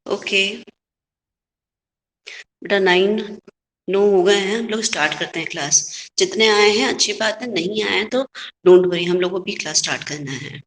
Okay बेटा, 9 हो गए हैं, हम लोग स्टार्ट करते हैं क्लास। जितने आए हैं अच्छी बात है, नहीं आए हैं तो डोंट वरी, हम लोगों को भी क्लास स्टार्ट करना है।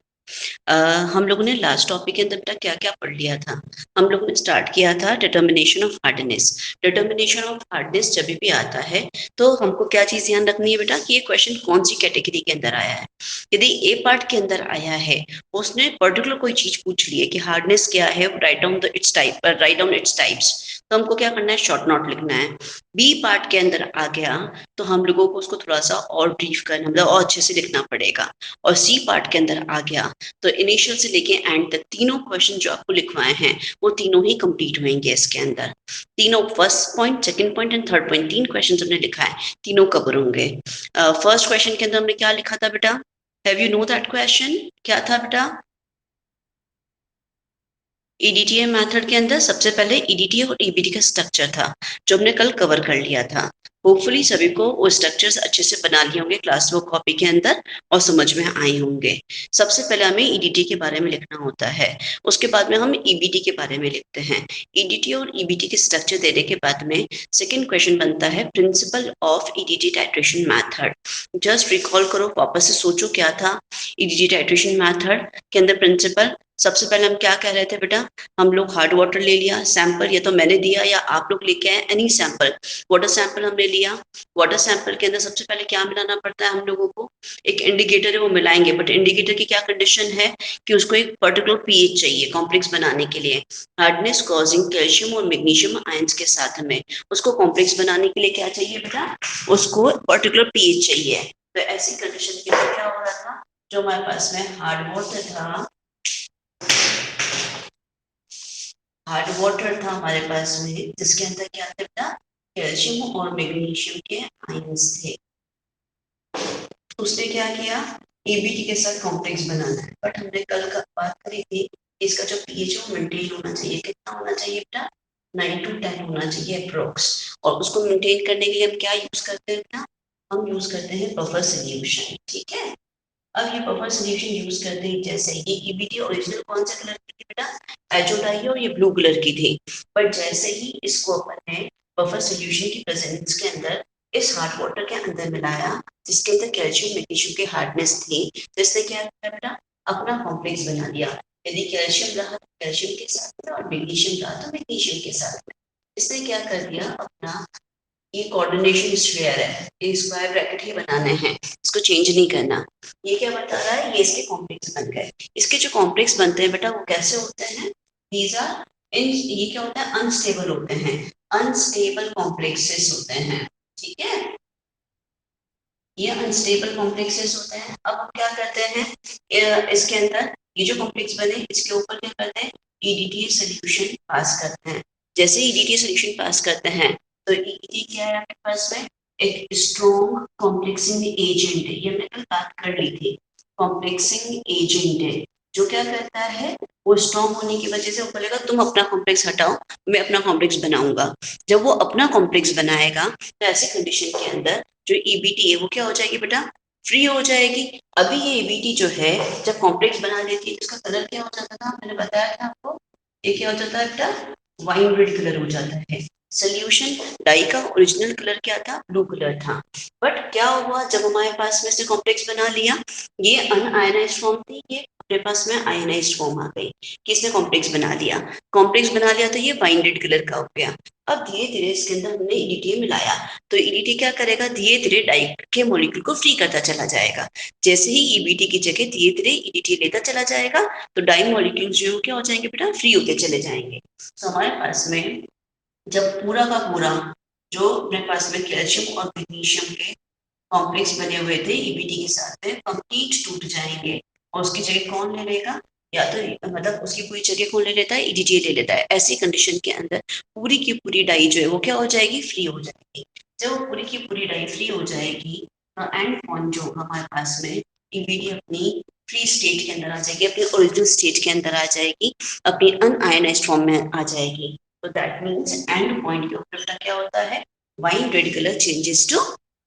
हम लोगों ने लास्ट टॉपिक के अंदर बेटा क्या क्या पढ़ लिया था। हम लोगों ने स्टार्ट किया था determination of hardness. Determination of hardness जब भी आता है तो हमको क्या चीज ध्यान रखनी है बेटा कि ये क्वेश्चन कौन सी कैटेगरी के अंदर आया है। यदि ए पार्ट के अंदर आया है, उसने पर्टिकुलर कोई चीज पूछ ली है कि हार्डनेस क्या है, write down the it's type, write down its types, तो हमको क्या करना है, शॉर्ट नोट लिखना है। बी पार्ट के अंदर आ गया तो हम लोगों को उसको थोड़ा सा और ब्रीफ करना, मतलब और अच्छे से लिखना पड़ेगा। और सी पार्ट के अंदर आ गया तो इनिशियल से लेके एंड तक तीनों क्वेश्चन जो आपको लिखवाए हैं वो तीनों ही कंप्लीट होंगे इसके अंदर। तीनों, first point, second point and third point, 3 question हमने लिखा है, तीनों कवर होंगे। फर्स्ट क्वेश्चन के अंदर हमने क्या लिखा था बेटा? Have you know that question? क्या था बेटा? ईडीटीए मेथड के अंदर सबसे पहले ईडीटीए और ईबीटी का स्ट्रक्चर था, जो हमने कल कवर कर लिया था। होपफुली सभी को वो स्ट्रक्चर्स अच्छे से बना लिए होंगे क्लास वर्क कॉपी के अंदर और समझ में आए होंगे। सबसे पहले हमें ईडीटी के बारे में लिखना होता है, उसके बाद में हम ईबीटी के बारे में लिखते हैं। ईडीटी और ईबीटी के स्ट्रक्चर देने के बाद में सेकेंड क्वेश्चन बनता है principal of EDT titration method. Just recall करो, वापस से सोचो क्या था ईडीटी टाइट्रेशन मैथड के अंदर प्रिंसिपल। सबसे पहले हम क्या कह रहे थे बेटा? हम लोग हार्ड वाटर ले लिया सैंपल, या तो मैंने दिया या आप लोग लेके आए, एनी सैंपल, वाटर सैंपल हमने लिया। वाटर सैंपल के अंदर सबसे पहले क्या मिलाना पड़ता है हम लोगों को? एक इंडिकेटर है, वो मिलाएंगे, बट इंडिकेटर की क्या कंडीशन है कि उसको एक पर्टिकुलर पीएच चाहिए कॉम्प्लेक्स बनाने के लिए। हार्डनेस कॉजिंग कैल्शियम और मैग्नीशियम आयंस के साथ में उसको कॉम्प्लेक्स बनाने के लिए क्या चाहिए बेटा? उसको पर्टिकुलर पीएच चाहिए। तो ऐसी कंडीशन के अंदर क्या हो रहा था, जो हमारे पास में हार्ड वाटर था, हार्ड वाटर था हमारे पास में, जिसके अंदर क्या था बेटा? कैल्शियम और मैग्नीशियम के आयंस थे। उसने क्या किया, एबीटी के साथ कॉम्प्लेक्स बनाना है, बट हमने कल का बात करी थी, इसका जो पीएच है वो मेंटेन होना चाहिए। कितना होना चाहिए बेटा? 9 to 10 होना चाहिए अप्रोक्स। और उसको मेंटेन करने के लिए हम क्या यूज करते हैं बेटा? हम यूज करते हैं बफर सोल्यूशन, ठीक है। अब ये बफर सोल्यूशन यूज करते हैं, जैसे ये ईबीटी ओरिजिनल कौन सा कलर की थी बेटा? एजोडाई, और ये ब्लू कलर की थी। पर जैसे ही इसको अपन ने बफर सोल्यूशन की प्रेजेंस के अंदर इस हार्ड वाटर के अंदर मिलाया, जिसके अंदर कैल्शियम मैग्नीशियम की हार्डनेस थी, तो इसने क्या किया बेटा? अपना कॉम्प्लेक्स बना दिया। यदि कैल्शियम रहा तो कैल्शियम के साथ में, और मैग्नीशियम रहा तो मैग्नीशियम के साथ में। इसने क्या कर दिया अपना, ये कोऑर्डिनेशन स्क्वायर है, ये स्क्वायर ब्रैकेट ही बनाने हैं, इसको चेंज नहीं करना। ये क्या बता रहा है, ये इसके कॉम्प्लेक्स बन गए। इसके जो कॉम्प्लेक्स बनते हैं बेटा वो कैसे होते हैं? दीज आर इन, ये क्या होता है, अनस्टेबल होते हैं, अनस्टेबल कॉम्प्लेक्सेस होते हैं, ठीक है। ये अनस्टेबल कॉम्प्लेक्सेस होते हैं। अब हम क्या करते हैं, इसके अंदर ये जो कॉम्प्लेक्स बने इसके ऊपर क्या करते हैं, ईडीटी सोल्यूशन पास करते हैं। जैसे ईडीटी सोल्यूशन पास करते हैं तो ईडीटी क्या है आपके पास में? एक स्ट्रॉन्ग कॉम्प्लेक्सिंग एजेंट है, ये हमने कल बात कर ली थी। कॉम्प्लेक्सिंग एजेंट है जो क्या करता है, वो स्ट्रॉन्ग होने की वजह से वो बोलेगा तुम अपना कॉम्प्लेक्स हटाओ, मैं अपना कॉम्प्लेक्स बनाऊंगा। जब वो अपना कॉम्प्लेक्स बनाएगा तो ऐसी कंडीशन के अंदर जो ईबीटी है वो क्या हो जाएगी बेटा? फ्री हो जाएगी। अभी ये ईबीटी जो है जब कॉम्प्लेक्स बना लेती है, इसका कलर क्या हो जाता था, मैंने बताया था आपको, ये क्या हो जाता है बेटा? वाइन रेड कलर हो जाता है। सोल्यूशन डाई का ओरिजिनल कलर क्या था? ब्लू कलर था। बट क्या हुआ, जब हमारे पास में से कॉम्प्लेक्स बना लिया, ये अनआयनाइज्ड फॉर्म थी, ये अपने पास में आयनाइज्ड फॉर्म आ गई, किसने कॉम्प्लेक्स बना लिया, कॉम्प्लेक्स बना लिया तो ये वाइन रेड कलर का हो गया। अब धीरे धीरे इसके अंदर हमने ईडीटी मिलाया, तो ईडीटी क्या करेगा, धीरे धीरे डाई के मॉलिक्यूल को फ्री करता चला जाएगा। जैसे ही ईबीटी की जगह धीरे धीरे ईडीटी लेता चला जाएगा तो डाई मॉलिक्यूल जो क्या हो जाएंगे बेटा? फ्री होते चले जाएंगे। तो हमारे पास में जब पूरा का पूरा जो अपने पास में कैल्शियम और मैग्नीशियम के कॉम्प्लेक्स बने हुए थे ईबीटी के साथ में, कंप्लीट टूट जाएंगे और उसकी जगह कौन ले लेगा, या तो मतलब उसकी पूरी जगह कौन ले लेता है? ईडीटी ले लेता है। ऐसी कंडीशन के अंदर पूरी की पूरी डाई जो है वो क्या हो जाएगी? फ्री हो जाएगी। जब वो पूरी की पूरी डाई फ्री हो जाएगी तो एंड पॉइंट जो हमारे पास में ईबीटी अपनी फ्री स्टेट के अंदर आ जाएगी, अपनी ओरिजिनल स्टेट के अंदर आ जाएगी, अपनी अनआयनाइज्ड फॉर्म में आ जाएगी। तो दैट मीन्स एंड पॉइंट के ऊपर क्या होता है, wine red colour changes to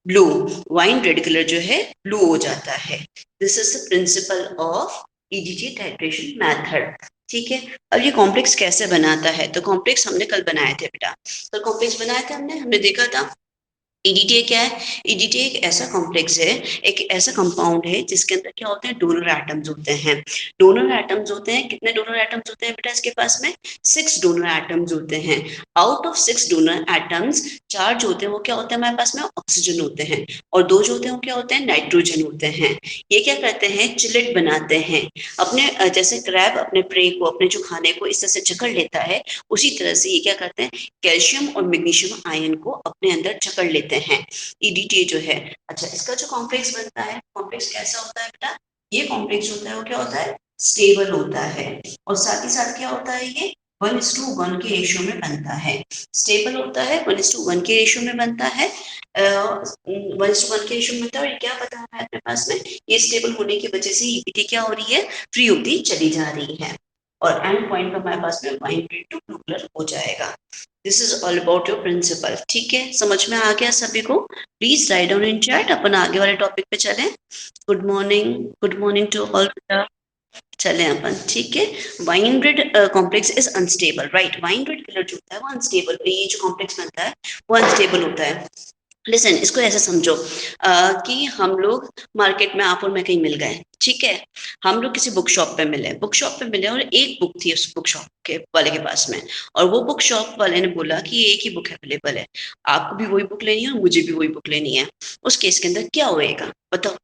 blue, wine red colour जो है ब्लू हो जाता है। This is the principle of EDT titration method. ठीक है। अब ये कॉम्प्लेक्स कैसे बनाता है, तो कॉम्प्लेक्स हमने कल बनाए थे बेटा, कल कॉम्प्लेक्स बनाए थे हमने देखा था ईडीटीए क्या है। ईडीटीए एक ऐसा कॉम्प्लेक्स है, एक ऐसा कंपाउंड है जिसके अंदर क्या होते हैं, डोनर एटम्स होते हैं। डोनर एटम्स होते हैं, कितने डोनर एटम्स होते हैं बेटा इसके पास में, 6 डोनर एटम्स होते हैं। आउट ऑफ 6 डोनर एटम्स 4 जो होते हैं वो क्या होते हैं हमारे पास में, ऑक्सीजन होते हैं, और 2 जो होते हैं वो क्या होते हैं, नाइट्रोजन होते हैं। ये क्या करते हैं, चिलेट बनाते हैं अपने, जैसे क्रैब अपने प्रे को, अपने जो खाने को इस तरह से जकड़ लेता है, उसी तरह से ये क्या करते हैं, कैल्शियम और मैग्नीशियम आयन को अपने अंदर जकड़ लेते हैं, ईडीटी जो है। अच्छा, इसका जो कॉम्प्लेक्स बनता है, कॉम्प्लेक्स कैसा होता है बेटा, ये कॉम्प्लेक्स होता है वो क्या होता है, स्टेबल होता है, और साथ ही साथ क्या होता है, ये 1:1 के रेशियो में बनता है। स्टेबल होता है, 1:1 के रेशियो में बनता है, 1:1 के रेशियो में बनता है। और ये क्या पता है अपने पास में, ये स्टेबल होने की वजह से ईडीटी क्या हो रही है, फ्री होती चली जा रही है, और एंड पॉइंट पर हमारे पास में वाइन टू न्यूक्लियर हो जाएगा। This is all about your principle. ठीक है, समझ में आ गया सभी को, please write down in chat, अपन आगे वाले टॉपिक पे चलें। Good morning to all. चले अपन, ठीक है। Wine red complex is unstable, right, wine red colour जो होता है वो अनस्टेबल, ये जो कॉम्प्लेक्स बनता है वो अनस्टेबल होता है। लिसन, इसको ऐसे समझो कि हम लोग मार्केट में, आप और मैं कहीं मिल गए, ठीक है, हम लोग किसी बुक शॉप पे मिले, और एक बुक थी उस बुक शॉप के वाले के पास में, और वो बुक शॉप वाले ने बोला कि एक ही बुक अवेलेबल है, आपको भी वही बुक लेनी है और मुझे भी वही बुक लेनी है। उस केस के अंदर क्या होएगा बताओ,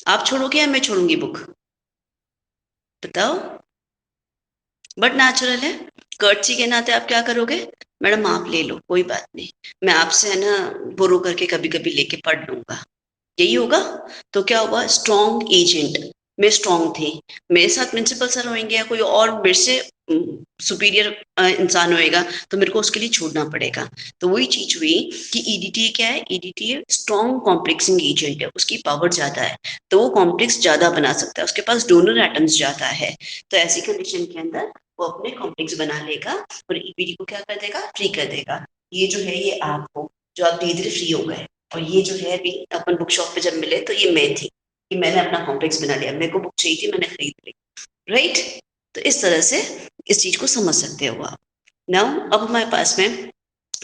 आप छोड़ोगे या मैं छोड़ूंगी बुक, बताओ। बट नेचुरल है, कर्टसी के नाते आप क्या करोगे, मैडम आप ले लो कोई बात नहीं, मैं आपसे है ना बोरो करके कभी कभी लेके पढ़ लूंगा, यही होगा। तो क्या हुआ, स्ट्रॉन्ग एजेंट, मैं स्ट्रॉन्ग थी, मेरे साथ प्रिंसिपल सर होंगे या कोई और मेरे से सुपीरियर इंसान होएगा, तो मेरे को उसके लिए छोड़ना पड़ेगा। तो वही चीज हुई कि ईडीटी क्या है, ईडीटी स्ट्रॉन्ग कॉम्प्लेक्सिंग एजेंट है, उसकी पावर ज्यादा है, तो वो कॉम्प्लेक्स ज्यादा बना सकता है, उसके पास डोनर एटम्स ज्यादा है, तो ऐसी कंडीशन के अंदर वो अपने कॉम्प्लेक्स बना लेगा और ईपीडी को क्या कर देगा, फ्री कर देगा। ये जो है ये आपको, जो आप धीरे धीरे फ्री हो गए, और ये जो है अभी अपन बुक शॉप पे जब मिले तो ये मैं थी कि मैंने अपना कॉम्प्लेक्स बना लिया, मेरे को बुक चाहिए थी, मैंने खरीद ली, राइट। तो इस तरह से इस चीज को समझ सकते हो आप। नाउ अब हमारे पास में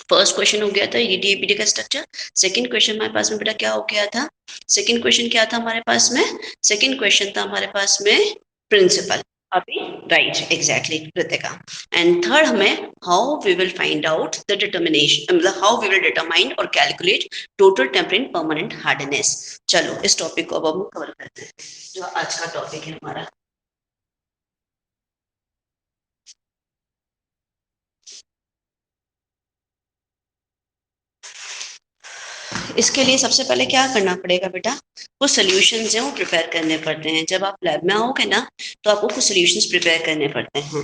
फर्स्ट क्वेश्चन हो गया था ईडीएपीडी का स्ट्रक्चर। सेकंड क्वेश्चन हमारे पास में बेटा क्या हो गया था, सेकंड क्वेश्चन क्या था हमारे पास में, सेकंड क्वेश्चन था हमारे पास में प्रिंसिपल, अभी right exactly Kritika. And third हमें how we will find out the determination, मतलब हाउ वी विल डिटरमाइन और calculate total temporary permanent hardness. चलो इस टॉपिक को अब हम कवर करते हैं, जो आज का टॉपिक है हमारा। इसके लिए सबसे पहले क्या करना पड़ेगा बेटा, कुछ सॉल्यूशंस हैं वो प्रिपेयर करने पड़ते हैं। जब आप लैब में आओगे ना तो आपको कुछ सॉल्यूशंस प्रिपेयर करने पड़ते हैं।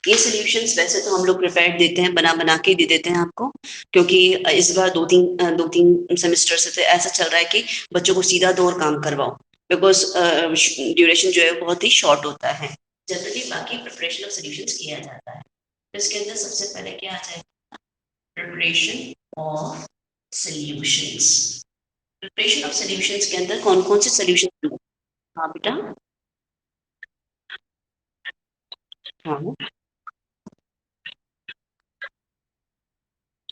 ये सॉल्यूशंस वैसे तो हम लोग प्रिपेयर देते हैं, बना बना के दे देते हैं आपको, क्योंकि इस बार दो तीन सेमेस्टर से तो ऐसा चल रहा है कि बच्चों को सीधा दो और काम करवाओ, बिकॉज ड्यूरेशन जो है बहुत ही शॉर्ट होता है। जनरली बाकी प्रिपरेशन ऑफ सॉल्यूशंस किया जाता है, तो इसके अंदर सबसे पहले क्या आ जाएगा, preparation of solutions. Preparation of solutions के अंदर कौन कौन से सॉल्यूशन, हाँ बेटा, हाँ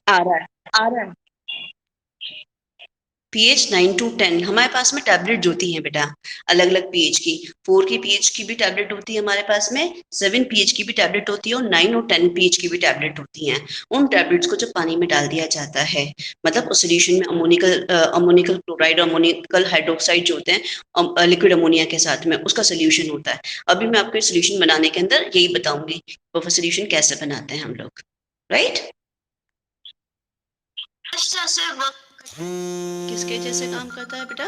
आ रहा है, आ रहा है। पीएच 9 to 10 हमारे पास में टैबलेट जो होती है बेटा, अलग अलग पीएच की, 4 की पीएच की भी टैबलेट होती है हमारे पास में, 7 पीएच की भी टैबलेट होती है, और 9 और 10 पीएच की भी टैबलेट होती हैं। उन टैबलेट्स को जब पानी में डाल दिया जाता है, मतलब उस सोल्यूशन में अमोनिकल क्लोराइड और अमोनिकल हाइड्रोक्साइड जो होते हैं लिक्विड अमोनिया के साथ में, उसका सोल्यूशन होता है। अभी मैं आपको सोल्यूशन बनाने के अंदर यही बताऊंगी, वो सोल्यूशन कैसे बनाते हैं हम लोग, राइट। किसके जैसे काम करता है बेटा,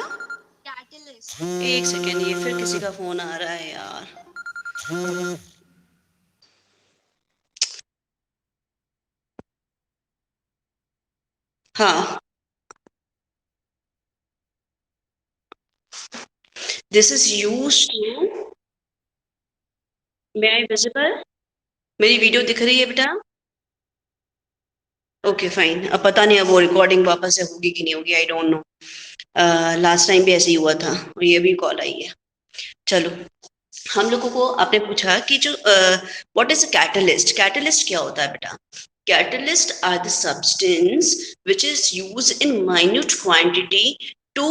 एक सेकेंड, ये फिर किसी का फोन आ रहा है यार। हाँ, this is use to, may I visible, मेरी वीडियो दिख रही है बेटा, ओके फाइन। अब पता नहीं अब वो रिकॉर्डिंग वापस से होगी कि नहीं होगी, I don't know, last time भी ऐसे ही हुआ था और ये भी कॉल आई है। चलो हम लोगों को आपने पूछा कि जो what is a catalyst, catalyst क्या होता है बेटा? Catalysts are the substance which is used in minute quantity to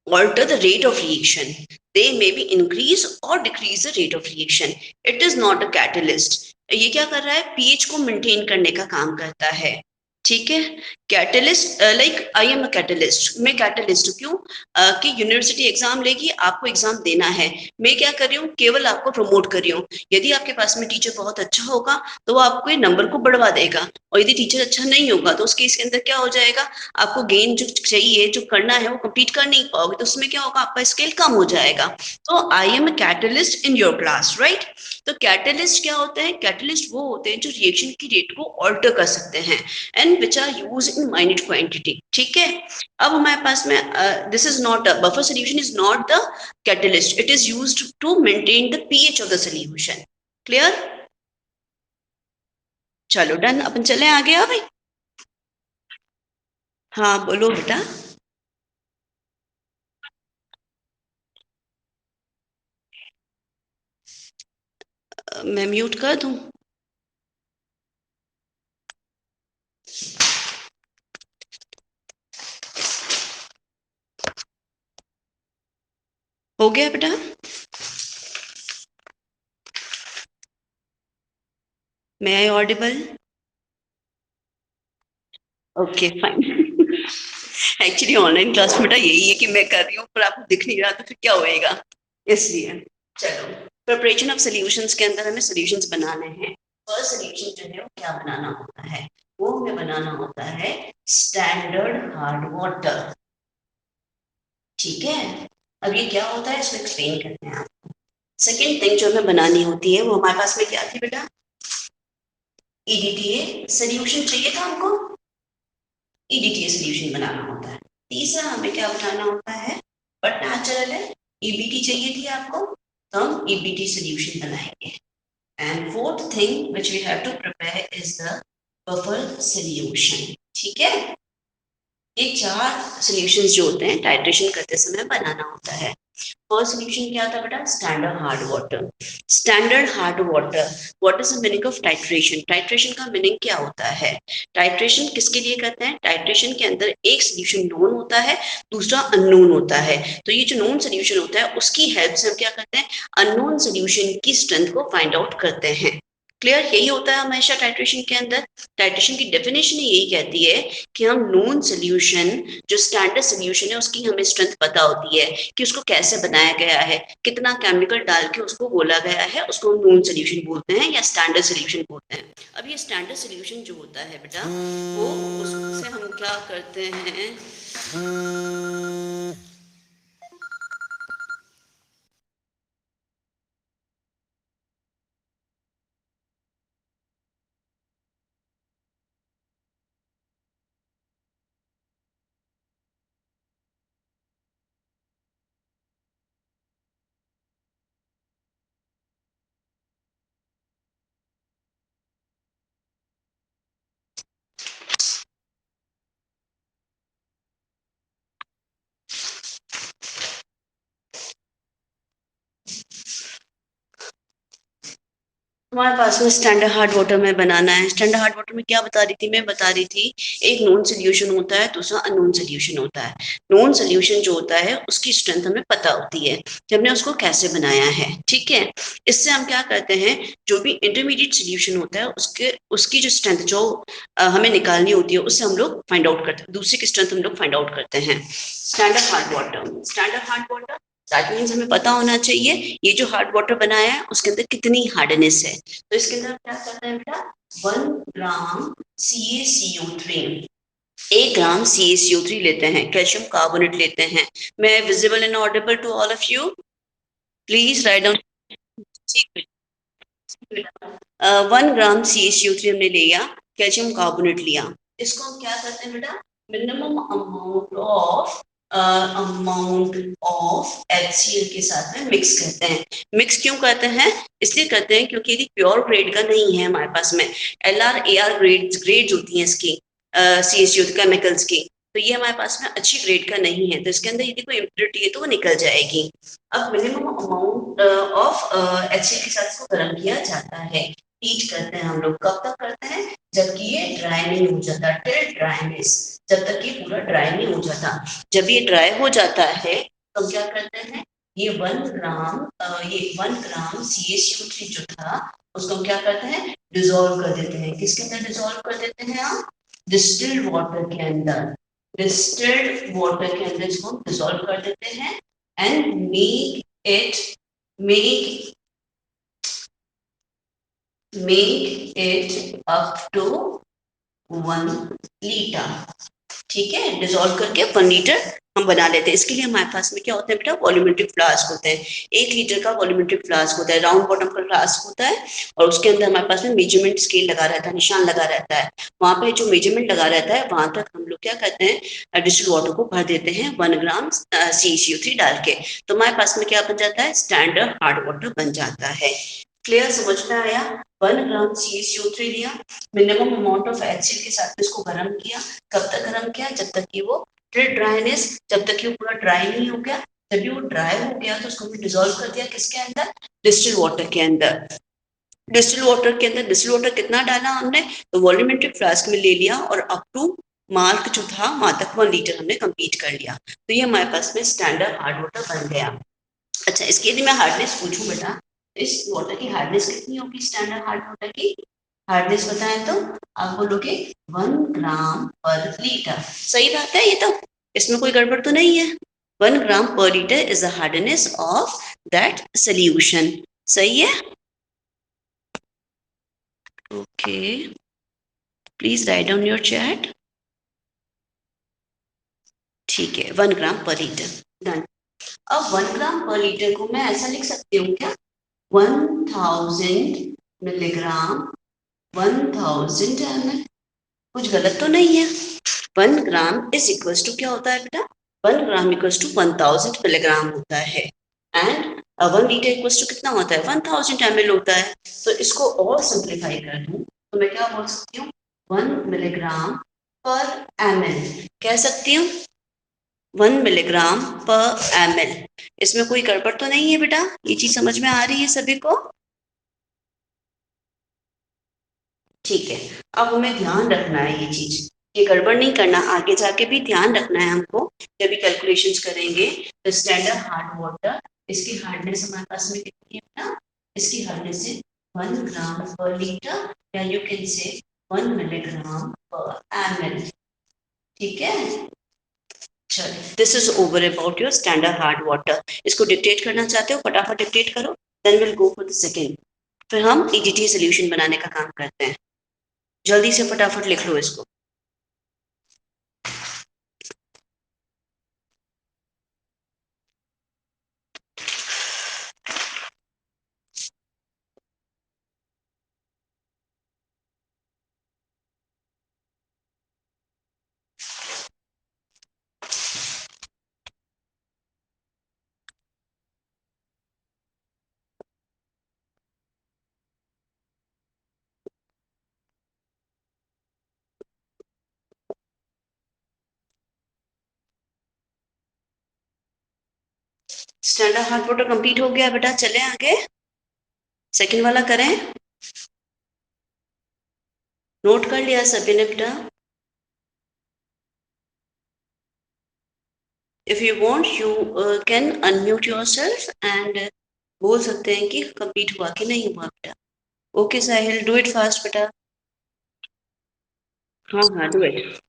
alter the rate of reaction. They may be increase or decrease the rate of reaction. It is not a catalyst. ये क्या कर रहा है? pH को maintain करने का काम करता है, ठीक है। Catalyst like I am a catalyst, मैं कैटलिस्ट क्यों कि यूनिवर्सिटी एग्जाम लेगी, आपको एग्जाम देना है, मैं क्या कर रही हूँ, केवल आपको प्रमोट कर रही हूँ। यदि आपके पास में टीचर बहुत अच्छा होगा तो वो आपके नंबर को बढ़वा देगा, और यदि टीचर अच्छा नहीं होगा तो उस केस के अंदर क्या हो जाएगा, आपको गेन जो चाहिए जो करना है वो कंप्लीट कर नहीं पाओगे, तो उसमें क्या होगा, आपका स्केल कम हो जाएगा। तो I am a catalyst in your class, right. तो कैटलिस्ट क्या होते हैं? कैटलिस्ट वो होते हैं जो रिएक्शन की रेट को ऑल्टर कर सकते हैं and which are used in minute quantity, ठीक है। अब हमारे पास में this is not a buffer solution is not the catalyst, it is used to maintain the pH of the solution, clear? चलो डन, अपन चले आगे अब। हाँ बोलो बेटा। मैं म्यूट कर दूं? हो गया बेटा? मैं I audible? Okay fine. Actually online class में बेटा यही है कि मैं कर रही हूँ पर आपको दिख नहीं रहा, तो फिर क्या होएगा, इसलिए। चलो, प्रिपरेशन ऑफ सॉल्यूशंस के अंदर हमें सॉल्यूशंस बनाने हैं। फर्स्ट सॉल्यूशन जो है वो क्या बनाना होता है, वो हमें बनाना होता है स्टैंडर्ड हार्ड वाटर, ठीक है। अब ये क्या होता है इसको एक्सप्लेन करते हैं आपको। सेकेंड थिंग जो हमें बनानी होती है वो हमारे पास में क्या थी बेटा, ईडीटीए सॉल्यूशन चाहिए था हमको, ईडीटीए सॉल्यूशन बनाना होता है। तीसरा हमें क्या बनाना होता है, बट नेचुरल है, ईबीटी चाहिए थी आपको, तो हम ईबीटी सॉल्यूशन बनाएंगे। And fourth thing which we have to prepare is the buffer solution, ठीक है। ये चार सॉल्यूशंस जो होते हैं टाइट्रेशन करते समय बनाना होता है। फर्स्ट सॉल्यूशन क्या था बेटा, standard hard water. Standard hard water, what is the meaning of titration? Titration का मीनिंग क्या होता है? टाइट्रेशन किसके लिए करते हैं? टाइट्रेशन के अंदर एक सॉल्यूशन नोन होता है, दूसरा अननोन होता है। तो ये जो नोन सॉल्यूशन होता है उसकी हेल्प से हम क्या करते हैं, अननोन सॉल्यूशन की स्ट्रेंथ को फाइंड आउट करते हैं। क्लियर, यही होता है हमेशा टाइट्रेशन के अंदर। टाइट्रेशन की डेफिनेशन यही कहती है कि हम नोन सोल्यूशन जो स्टैंडर्ड सोल्यूशन है उसकी हमें स्ट्रेंथ पता होती है कि उसको कैसे बनाया गया है, कितना केमिकल डाल के उसको घोला गया है, उसको नोन सोल्यूशन बोलते हैं या स्टैंडर्ड सोल्यूशन बोलते हैं। अब ये स्टैंडर्ड सोल्यूशन जो होता है बेटा, वो उससे हम क्या करते हैं, हमारे पास में स्टैंडर्ड हार्ड वाटर में बनाना है। स्टैंडर्ड हार्ड वाटर में क्या बता रही थी मैं, बता रही थी एक नोन सोल्यूशन होता है, दूसरा अननोन सोल्यूशन होता है। नोन सोल्यूशन जो होता है उसकी स्ट्रेंथ हमें पता होती है कि हमने उसको कैसे बनाया है, ठीक है। इससे हम क्या करते हैं, जो भी इंटरमीडिएट सोल्यूशन होता है उसके उसकी जो स्ट्रेंथ जो हमें निकालनी होती है उससे हम लोग फाइंड आउट करते हैं, दूसरी की स्ट्रेंथ हम लोग फाइंड आउट करते हैं। Standard hard water, standard hard water that means हमें पता होना चाहिए ये जो हार्ड वाटर बनाया है उसके अंदर कितनी हार्डनेस है। तो इसके अंदर क्या करते हैं बेटा, 1 ग्राम CaCO3, 1 ग्राम CaCO3 लेते हैं, कैल्शियम कार्बोनेट लेते हैं। मैं visible and audible to all of you? Please write down. ठीक है, 1 ग्राम CaCO3 हमने लिया, कैल्शियम कार्बोनेट लिया, इसको हम क्या करते हैं बेटा, मिनिमम अमाउंट ऑफ HCl के साथ में मिक्स करते हैं। मिक्स क्यों करते हैं? इसलिए करते हैं क्योंकि यदि प्योर ग्रेड का नहीं है हमारे पास में, LR AR ग्रेड्स होती हैं इसकी CaCO केमिकल्स की, तो ये हमारे पास में अच्छी ग्रेड का नहीं है, तो इसके अंदर यदि कोई इम्प्योरिटी है तो वो निकल जाएगी। अब मिनिमम अमाउंट ऑफ HCl के साथ इसको गर्म किया जाता है, हीट करते हैं हम लोग। कब तक करते हैं? जबकि ये ड्राई नहीं हो जाता, टिल ड्राइनेस, जब तक ये पूरा ड्राई नहीं हो जाता। जब ये ड्राई हो जाता है तो क्या करते हैं, ये 1 ग्राम CaCO3 जो था उसको हम क्या करते हैं, डिसॉल्व कर देते हैं। किसके अंदर डिसॉल्व कर देते हैं आप? डिस्टिल्ड वाटर के अंदर। डिस्टिल्ड वाटर के अंदर इसको डिसॉल्व कर देते हैं and make it up to 1 litre. ठीक है, डिसॉल्व करके 1 लीटर हम बना लेते हैं। इसके लिए हमारे पास में क्या होता है बेटा, वॉल्यूमेट्रिक फ्लास्क होते हैं। 1 लीटर का वॉल्यूमेट्रिक फ्लास्क होता है, राउंड बॉटम का फ्लास्क होता है, और उसके अंदर हमारे पास में मेजरमेंट स्केल लगा रहता है, निशान लगा रहता है। वहां पे जो मेजरमेंट लगा रहता है वहां तक हम लोग क्या करते हैं, डिस्टिल्ड वाटर को भर देते हैं 1 ग्राम CaCO3 डाल के। तो हमारे पास में क्या बन जाता है, स्टैंडर्ड हार्ड वाटर बन जाता है। क्लियर, समझ में आया? 1 ग्राम CaCO3 लिया, मिनिमम अमाउंट ऑफ HCl के साथ इसको गर्म किया। कब तक गर्म किया? जब तक कि वो ड्राइनेस, जब तक कि वो पूरा ड्राई नहीं हो गया। जब भी वो ड्राई हो गया तो उसको हमने डिसॉल्व कर दिया, किसके अंदर? डिस्टिल्ड वाटर के अंदर। डिस्टिल्ड वाटर के अंदर डिस्टिल्ड वाटर कितना डाला हमने, तो वॉल्यूमेट्रिक फ्लास्क में ले लिया और अप टू मार्क जो था वहां तक 1 लीटर हमने कंप्लीट कर लिया। तो ये हमारे पास में स्टैंडर्ड हार्ड वाटर बन गया। अच्छा, इसकी यदि मैं हार्डनेस पूछूं बेटा, इस वाटर की हार्डनेस कितनी होगी? स्टैंडर्ड हार्ड वाटर की हार्डनेस बताएं तो आप बोलोगे 1 ग्राम पर लीटर। सही बात है, ये तो इसमें कोई गड़बड़ तो नहीं है। 1 ग्राम पर litre is the hardness of that solution. सही है? Okay, please write down your chat. ठीक है, 1 ग्राम पर लीटर डन। अब 1 ग्राम पर लीटर को मैं ऐसा लिख सकती हूँ क्या, 1000 मिलीग्राम 1000 ml। कुछ गलत तो नहीं है? 1 ग्राम इज इक्वल टू क्या होता है बेटा, 1 ग्राम इक्वल टू 1000 मिलीग्राम होता है। एंड 1 लीटर इक्वल टू कितना होता है, 1000 ml होता है। तो इसको और सिंप्लीफाई कर दूं तो मैं क्या बोल सकती हूँ, 1 मिलीग्राम पर ml कह सकती हूँ, 1 मिलीग्राम पर ml। इसमें कोई गड़बड़ तो नहीं है बेटा? ये चीज समझ में आ रही है सभी को? ठीक है, अब हमें ध्यान रखना है ये चीज, ये गड़बड़ नहीं करना, आगे जाके भी ध्यान रखना है हमको जब भी कैलकुलेशंस करेंगे। तो स्टैंडर्ड हार्ड वाटर, इसकी हार्डनेस हमारे पास में कितनी है ना, इसकी हार्डनेस है 1 ग्राम पर लीटर, या यू कैन से 1 मिलीग्राम पर ml। ठीक है, चलिए, this is over about your standard hard water. इसको डिक्टेट करना चाहते हो, फटाफट डिक्टेट करो, then will go for the second. फिर हम EDTA सोल्यूशन बनाने का काम करते हैं। जल्दी से फटाफट लिख लो इसको। स्टैंडर्ड हार्ड वाटर कंप्लीट हो गया बेटा, चले आगे, सेकंड वाला करें। नोट कर लिया सभी ने बेटा? If you want you can unmute yourself and बोल सकते हैं कि कंप्लीट हुआ कि नहीं हुआ बेटा। Okay Sahil, do it fast बेटा। हाँ हाँ, डू इट।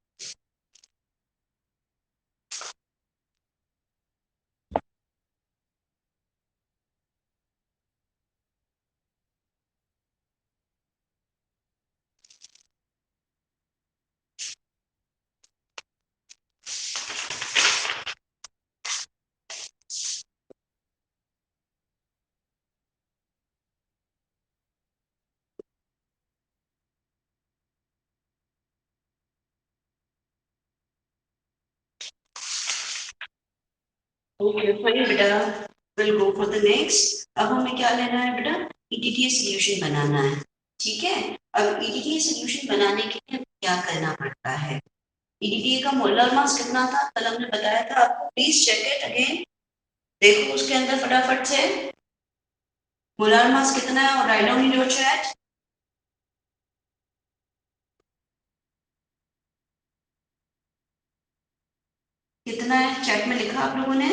ओके फाइन बेटा, will go for the next. अब हमें क्या लेना है बेटा, EDTA सोल्यूशन बनाना है। ठीक है, अब EDTA सोल्यूशन बनाने के लिए क्या करना पड़ता है, EDTA का मोलर मास कितना था कल हमने बताया था आपको, प्लीज चेक इट अगेन, देखो उसके अंदर फटाफट से मोलर मास कितना है और right down in your chat. कितना है चैट में लिखा आप लोगों ने?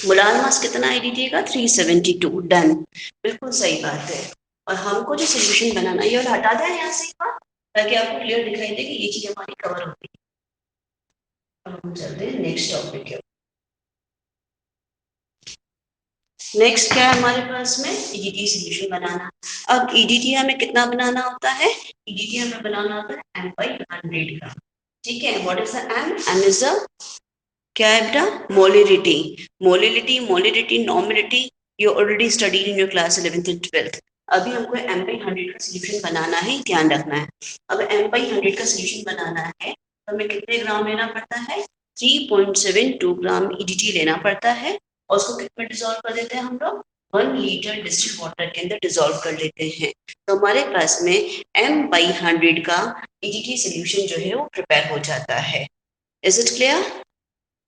मोलार मास कितना है EDTA का? 372। डन, बिल्कुल सही बात है। और हमको जो सोल्यूशन बनाना है, ये और हटा दें यहाँ से एक बार, ताकि आपको क्लियर दिखाई दे कि ये चीज हमारी कवर होती है। अब हम चलते हैं नेक्स्ट टॉपिक के। नेक्स्ट क्या है हमारे पास में? EDTA सोल्यूशन बनाना। अब EDTA हमें कितना बनाना होता है? EDTA हमें बनाना होता है M/100 का। ठीक है, what is the M? M is the क्या है बेटा? Molarity. Molarity, molarity, normality, you already studied in your class 11th and 12th। अभी हमको M/100 का सोल्यूशन बनाना है, ध्यान रखना है। अब M/100 का सोल्यूशन बनाना है तो हमें कितने ग्राम लेना पड़ता है? 3.72 ग्राम EDTA लेना पड़ता है, और उसको कितने डिसॉल्व कर देते हैं हम लोग? 1 लीटर डिस्टिल्ड वाटर के अंदर डिसॉल्व कर लेते हैं। तो हमारे पास में M/100 का EDTA सोल्यूशन जो है वो प्रिपेयर हो जाता है। Is it clear?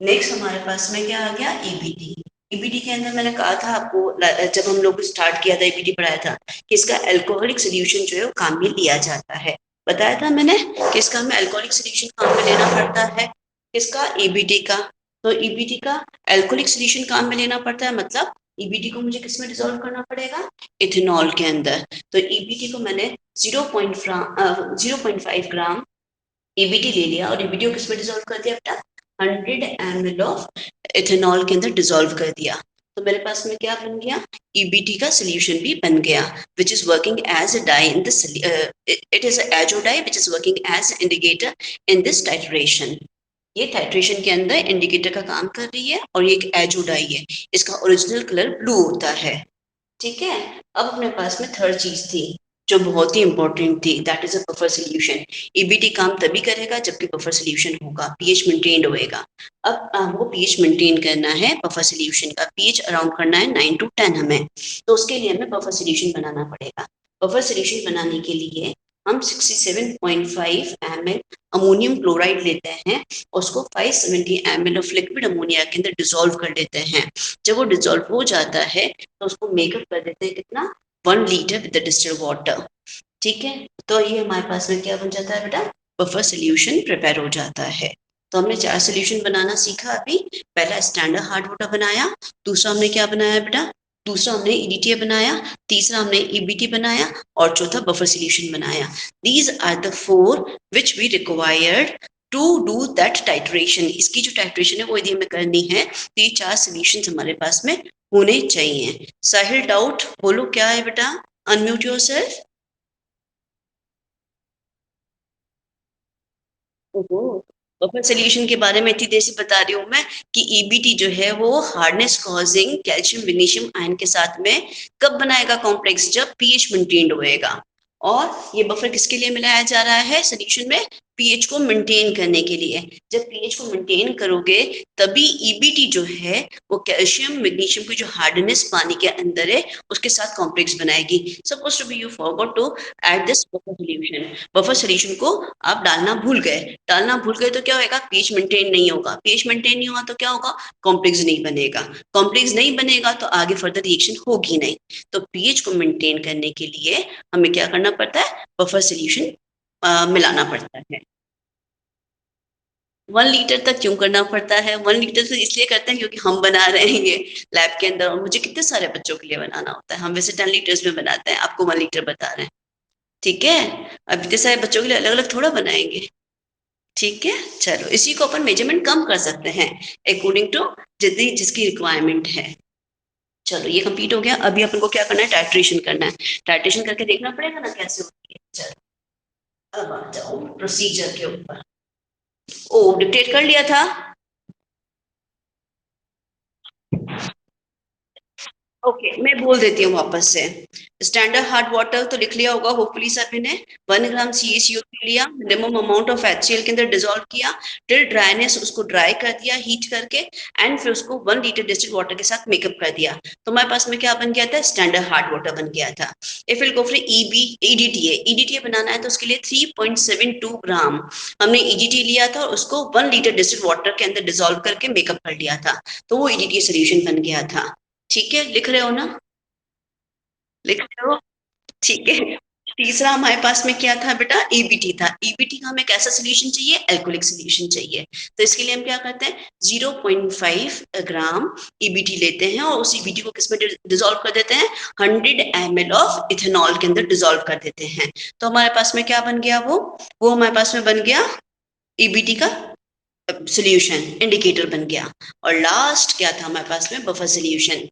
नेक्स्ट हमारे पास में क्या आ गया? EBT। EBT के अंदर मैंने कहा था आपको, जब हम लोग स्टार्ट किया था, EBT पढ़ाया था कि इसका अल्कोहलिक सोल्यूशन जो है वो काम में लिया जाता है। बताया था मैंने कि इसका हमें अल्कोहलिक सोल्यूशन काम में लेना पड़ता है। किसका? EBT का। तो EBT का अल्कोहलिक सोल्यूशन काम में लेना पड़ता है, मतलब EBT को मुझे किस में डिसॉल्व करना पड़ेगा? इथेनॉल के अंदर। तो EBT को मैंने 0.5 ग्राम EBT ले लिया, और EBT को किस में डिसॉल्व कर दिया बेटा? 100 ml ऑफ इथेनॉल के अंदर डिसॉल्व कर दिया। तो मेरे पास में क्या बन गया? EBT का सोल्यूशन भी बन गया, which is working as a dye in this it is a azo dye which is working as an indicator in this titration। ये टाइट्रेशन के अंदर इंडिकेटर का काम कर रही है, और ये एक एजो डाई है, इसका ओरिजिनल कलर ब्लू होता है। ठीक है, अब अपने पास में थर्ड चीज थी जो बहुत ही इंपॉर्टेंट थी, that is a buffer solution. EBT काम तभी करेगा जबकि बफर सोल्यूशन होगा, पीएच मेंटेन्ड होएगा। अब हमको पीएच मेंटेन करना है, बफर सोल्यूशन का पीएच अराउंड करना है 9 to 10 हमें, तो उसके लिए हमें बफर सोल्यूशन बनाना पड़ेगा। बफर सोल्यूशन बनाने के लिए हम 67.5 ml अमोनियम क्लोराइड लेते हैं, उसको 570 ml ऑफ लिक्विड अमोनिया के अंदर डिसॉल्व कर लेते हैं। जब वो डिसॉल्व हो जाता है तो उसको मेकअप कर देते हैं कितना? 1 लीटर विद डिस्टिल्ड वाटर। ठीक है, तो ये हमारे पास में क्या बन जाता है बेटा? बफर सोल्यूशन प्रिपेयर हो जाता है। तो हमने 4 सोल्यूशन बनाना सीखा अभी। पहला स्टैंडर्ड हार्ड वाटर बनाया, दूसरा हमने क्या बनाया बेटा? दूसरा हमने EDTA बनाया, तीसरा हमने EBT बनाया, और चौथा बफर सोल्यूशन बनाया। These are the 4 which we required to do that titration. इसकी जो टाइट्रेशन है वो यदि हमें करनी है तो ये 4 सोल्यूशन हमारे पास में होने चाहिए। साहिल डाउट बोलो क्या है बेटा? Unmute yourself. ओहो, बफर सोल्यूशन के बारे में इतनी देर से बता रही हूँ मैं कि EBT जो है वो hardness causing calcium magnesium ion के साथ में कब बनाएगा कॉम्प्लेक्स? जब पीएच मेंटेन होएगा। और ये बफर किसके लिए मिलाया जा रहा है सोल्यूशन में? पीएच को मेंटेन करने के लिए। जब पीएच को मेंटेन करोगे तभी EBT जो है वो कैल्शियम मैग्नीशियम की जो हार्डनेस पानी के अंदर है उसके साथ कॉम्प्लेक्स बनाएगी। Suppose to be you forgot to add this buffer solution, buffer solution को आप डालना भूल गए तो क्या होगा? पीएच मेंटेन नहीं होगा, पीएच मेंटेन नहीं हुआ तो क्या होगा? कॉम्प्लेक्स नहीं बनेगा, कॉम्प्लेक्स नहीं बनेगा तो आगे फर्दर रिएक्शन होगी नहीं। तो पीएच को मेंटेन करने के लिए हमें क्या करना पड़ता है? बफर सोल्यूशन मिलाना पड़ता है। 1 लीटर तक क्यों करना पड़ता है? 1 लीटर तो इसलिए करते हैं क्योंकि हम बना रहे हैं ये लैब के अंदर, और मुझे कितने सारे बच्चों के लिए बनाना होता है। हम वैसे 10 लीटर्स में बनाते हैं, आपको 1 लीटर बता रहे हैं। ठीक है, अब इतने सारे बच्चों के लिए अलग अलग थोड़ा बनाएंगे। ठीक है, चलो इसी को अपन मेजरमेंट कम कर सकते हैं अकॉर्डिंग टू जितनी जिसकी रिक्वायरमेंट है। चलो ये कंप्लीट हो गया, अभी अपन को क्या करना है? टाइट्रेशन करना है। टाइट्रेशन करके देखना पड़ेगा ना कैसे होती है। चलो अब आ जाओ प्रोसीजर के ऊपर। ओ डिक्टेट कर लिया था। ओके मैं बोल देती हूँ वापस से। स्टैंडर्ड हार्ड वाटर तो लिख लिया होगा होपफुली सभी ने। 1 ग्राम CaCO3 लिया, मिनिमम अमाउंट ऑफ HCl के अंदर डिसॉल्व किया, टिल ड्राइनेस उसको ड्राई कर दिया हीट करके, एंड फिर उसको 1 लीटर डिस्टिल्ड वाटर के साथ मेकअप कर दिया। तो हमारे पास में क्या बन गया था? स्टैंडर्ड हार्ड वाटर बन गया था। If will go for EDTA बनाना है तो उसके लिए 3.72 ग्राम हमने EDTA लिया था और उसको 1 लीटर डिस्टिल्ड वाटर के अंदर डिसॉल्व करके मेकअप कर लिया था, तो वो EDTA सोल्यूशन बन गया था। ठीक है, लिख रहे हो ना? लिख रहे हो? ठीक है। तीसरा हमारे पास में क्या था बेटा? EBT था। EBT का हमें कैसा सोल्यूशन चाहिए? एल्कोहलिक सोल्यूशन चाहिए। तो इसके लिए हम क्या करते हैं? 0.5 ग्राम EBT लेते हैं और उस EBT को किसमें डिसॉल्व कर देते हैं? 100 ml ऑफ इथेनॉल के अंदर डिसॉल्व कर देते हैं। तो हमारे पास में क्या बन गया? वो हमारे पास में बन गया EBT का सोल्यूशन, इंडिकेटर बन गया। और लास्ट क्या था हमारे पास में? Buffer solution.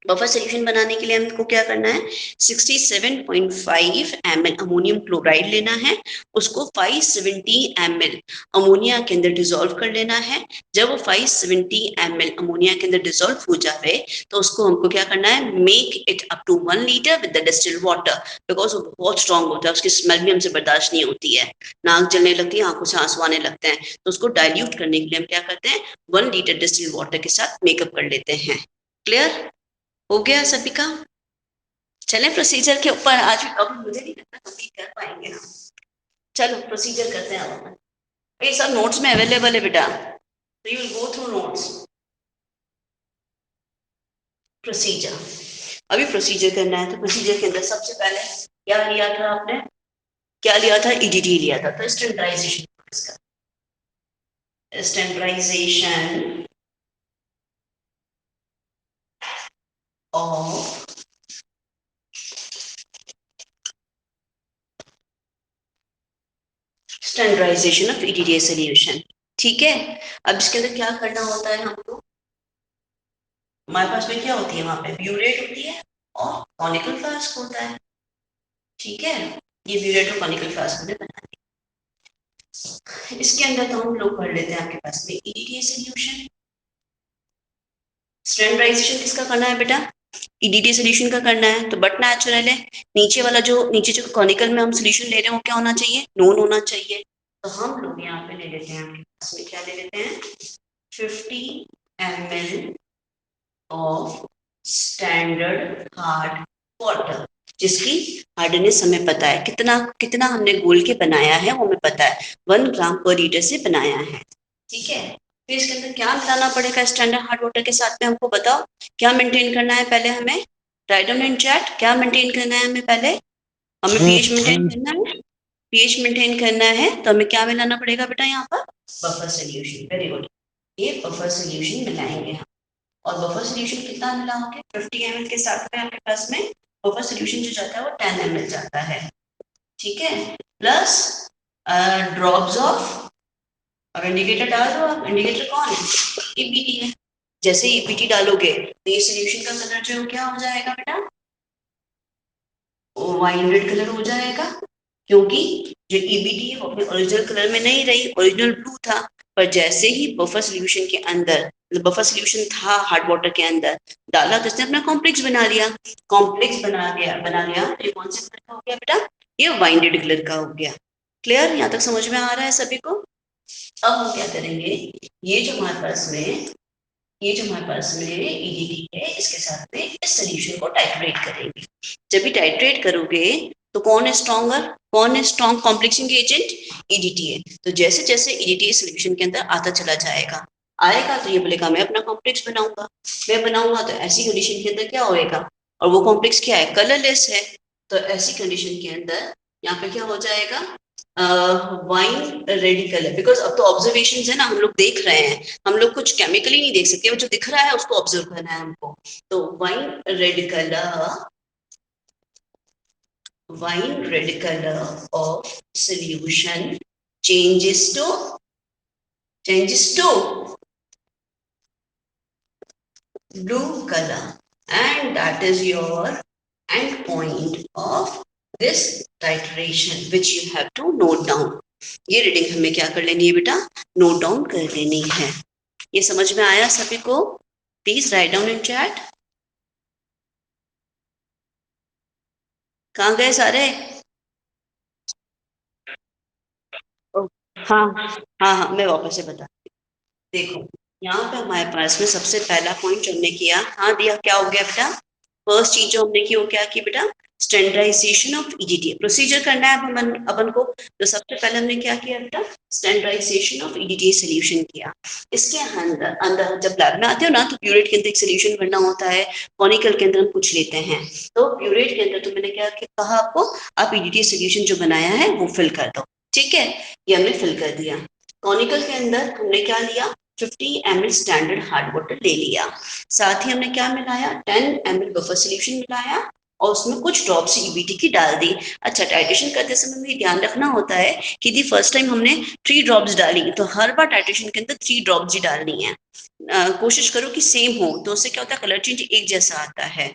बफर सोल्यूशन बनाने के लिए हमको क्या करना है? 67.5 ml अमोनियम क्लोराइड लेना है, उसको 570 ml अमोनिया के अंदर डिसॉल्व कर लेना है। जब वो 570 ml अमोनिया के अंदर डिसॉल्व हो जाए तो उसको हमको क्या करना है? Make it up to 1 litre with the distilled water, because वो बहुत स्ट्रॉन्ग होता है, उसकी स्मेल भी हमसे बर्दाश्त नहीं होती है, नाक जलने लगती है, आंखों से आंसू आने लगते हैं। तो उसको डाइल्यूट करने के लिए हम क्या करते हैं? 1 लीटर डिस्टिल्ड वाटर के साथ मेकअप कर लेते हैं। क्लियर हो गया सभी का? चले प्रोसीजर के ऊपर। आज अब मुझे नहीं लगता कंप्लीट कर पाएंगे हम। चलो प्रोसीजर करते हैं अब अपन। ये सब नोट्स में अवेलेबल है बेटा, तो you will go through notes. Procedure, अभी प्रोसीजर करना है। तो प्रोसीजर के अंदर सबसे पहले क्या लिया था आपने? क्या लिया था? EDT लिया था। तो स्टैंडर्डाइजेशन, इसका standardisation of standardisation of EDTA solution. ठीक है, अब इसके अंदर क्या करना होता है हमको? हमारे पास में क्या होती है? वहां पे ब्यूरेट होती है और कॉनिकल फ्लास्क होता है। ठीक है, ये ब्यूरेट और कॉनिकल फ्लास्क हमने बना दिया। इसके अंदर तो हम लोग पढ़ लेते हैं आपके पास में EDTA सोल्यूशन। स्टैंडर्डाइजेशन किसका करना है बेटा? EDTA सोल्यूशन का करना है। तो बट नेचुरल है, नीचे जो कॉनिकल में हम सोल्यूशन ले रहे हैं वो क्या होना चाहिए? नोन होना चाहिए। तो हम लोग यहाँ पे ले लेते हैं, आपके पास में क्या ले लेते हैं? 50 ml of standard hard water, जिसकी हार्डनेस हमें पता है, कितना कितना हमने गोल के बनाया है वो हमें पता है, 1 ग्राम पर लीटर से बनाया है। ठीक है, फिर इसके अंदर क्या मिलाना पड़ेगा स्टैंडर्ड हार्ड वाटर के साथ में? हमको बताओ क्या मेंटेन करना है पहले हमें? राइट डाउन इन चैट, क्या मेंटेन करना है हमें पहले? हमें पीएच मेंटेन करना है। पीएच मेंटेन करना है तो हमें क्या मिलाना पड़ेगा बेटा यहाँ पर? Buffer solution. वेरी गुड, ये बफर सोल्यूशन मिलाएंगे हम। और बफर सोल्यूशन कितना मिलाओगे? 50 ml के साथ में आपके पास में बफर सोल्यूशन जो जाता है वो 10 ml जाता है। ठीक है, प्लस ड्रॉप्स ऑफ, अब इंडिकेटर डाल दो आप। इंडिकेटर कौन है? EBT है। जैसे EBT डालोगे तो ये सोल्यूशन का कलर जो क्या हो जाएगा बेटा? वाइन रेड कलर हो जाएगा, क्योंकि जो EBT है वो अपने ओरिजिनल कलर में नहीं रही, ओरिजिनल ब्लू था। पर जैसे ही बफर सोल्यूशन के अंदर, बफर सोल्यूशन था हार्ड वाटर के अंदर, डाला तो इसने अपना कॉम्प्लेक्स बना लिया। कॉम्प्लेक्स बना लिया तो ये कौन से कलर का हो गया बेटा? ये वाइन रेड कलर का हो गया। क्लियर? यहाँ तक समझ में आ रहा है सभी को? अब हम क्या करेंगे? ये जो हमारे पास में EDT है, इसके साथ में इस सोल्यूशन को टाइट्रेट करेंगे। जब भी टाइट्रेट करोगे तो कौन है स्ट्रॉन्गर? कौन है स्ट्रॉन्ग कॉम्प्लेक्सिंग एजेंट? EDTA है। तो जैसे जैसे EDTA सोल्यूशन के अंदर आता चला जाएगा, आएगा तो ये बोलेगा मैं अपना कॉम्प्लेक्स बनाऊंगा। मैं बनाऊंगा तो ऐसी कंडीशन के अंदर क्या होएगा? और वो कॉम्प्लेक्स क्या है? कलरलेस है। तो ऐसी कंडीशन के अंदर यहाँ पे क्या हो जाएगा? वाइन रेड कलर, बिकॉज अब तो ऑब्जर्वेशन है ना, हम लोग देख रहे हैं, हम लोग कुछ केमिकली नहीं देख सकते, वो जो दिख रहा है उसको ऑब्जर्व करना है हमको। तो wine red colour of solution changes to changes to blue color, and that is your end point of this titration which you have to note down. ये रीडिंग हमें क्या कर लेनी है बेटा? नोट डाउन कर लेनी है। ये समझ में आया सभी को? Please write down in chat. कहाँ गए सारे? हाँ हाँ हाँ, मैं वापस से बता, देखो यहाँ पे हमारे पास में सबसे पहला पॉइंट जो हमने किया, हाँ दिया, क्या हो गया बेटा? फर्स्ट चीज जो हमने की वो क्या की बेटा? स्टैंडर्डाइजेशन ऑफ ईडीटी प्रोसीजर करना है अपन को। तो सबसे पहले हमने क्या किया बेटा? स्टैंडर्डाइजेशन ऑफ ईडीटी सोल्यूशन किया। इसके अंदर अंदर जब लैब में आते हो ना, तो प्यूरेट के अंदर एक सोल्यूशन भरना होता है, कॉनिकल के अंदर हम कुछ लेते हैं। तो प्यूरेट के अंदर तो मैंने क्या कहा आपको, आप ईडीटी सोल्यूशन जो बनाया है वो फिल कर दो। ठीक है, ये हमने फिल कर दिया। कॉनिकल के अंदर हमने क्या लिया? 50 ml स्टैंडर्ड हार्ड वाटर ले लिया। साथ ही हमने क्या मिलाया? 10 ml बफर सोल्यूशन मिलाया और उसमें कुछ ड्रॉप्स ईबीटी की डाल दी। अच्छा, टाइट्रेशन करते समय हमें ध्यान रखना होता है कि दी फर्स्ट टाइम हमने 3 ड्रॉप्स डाली, तो हर बार टाइट्रेशन के अंदर 3 ड्रॉप्स ही डालनी है। कोशिश करो कि सेम हो, तो उससे क्या होता है, कलर चेंज एक जैसा आता है।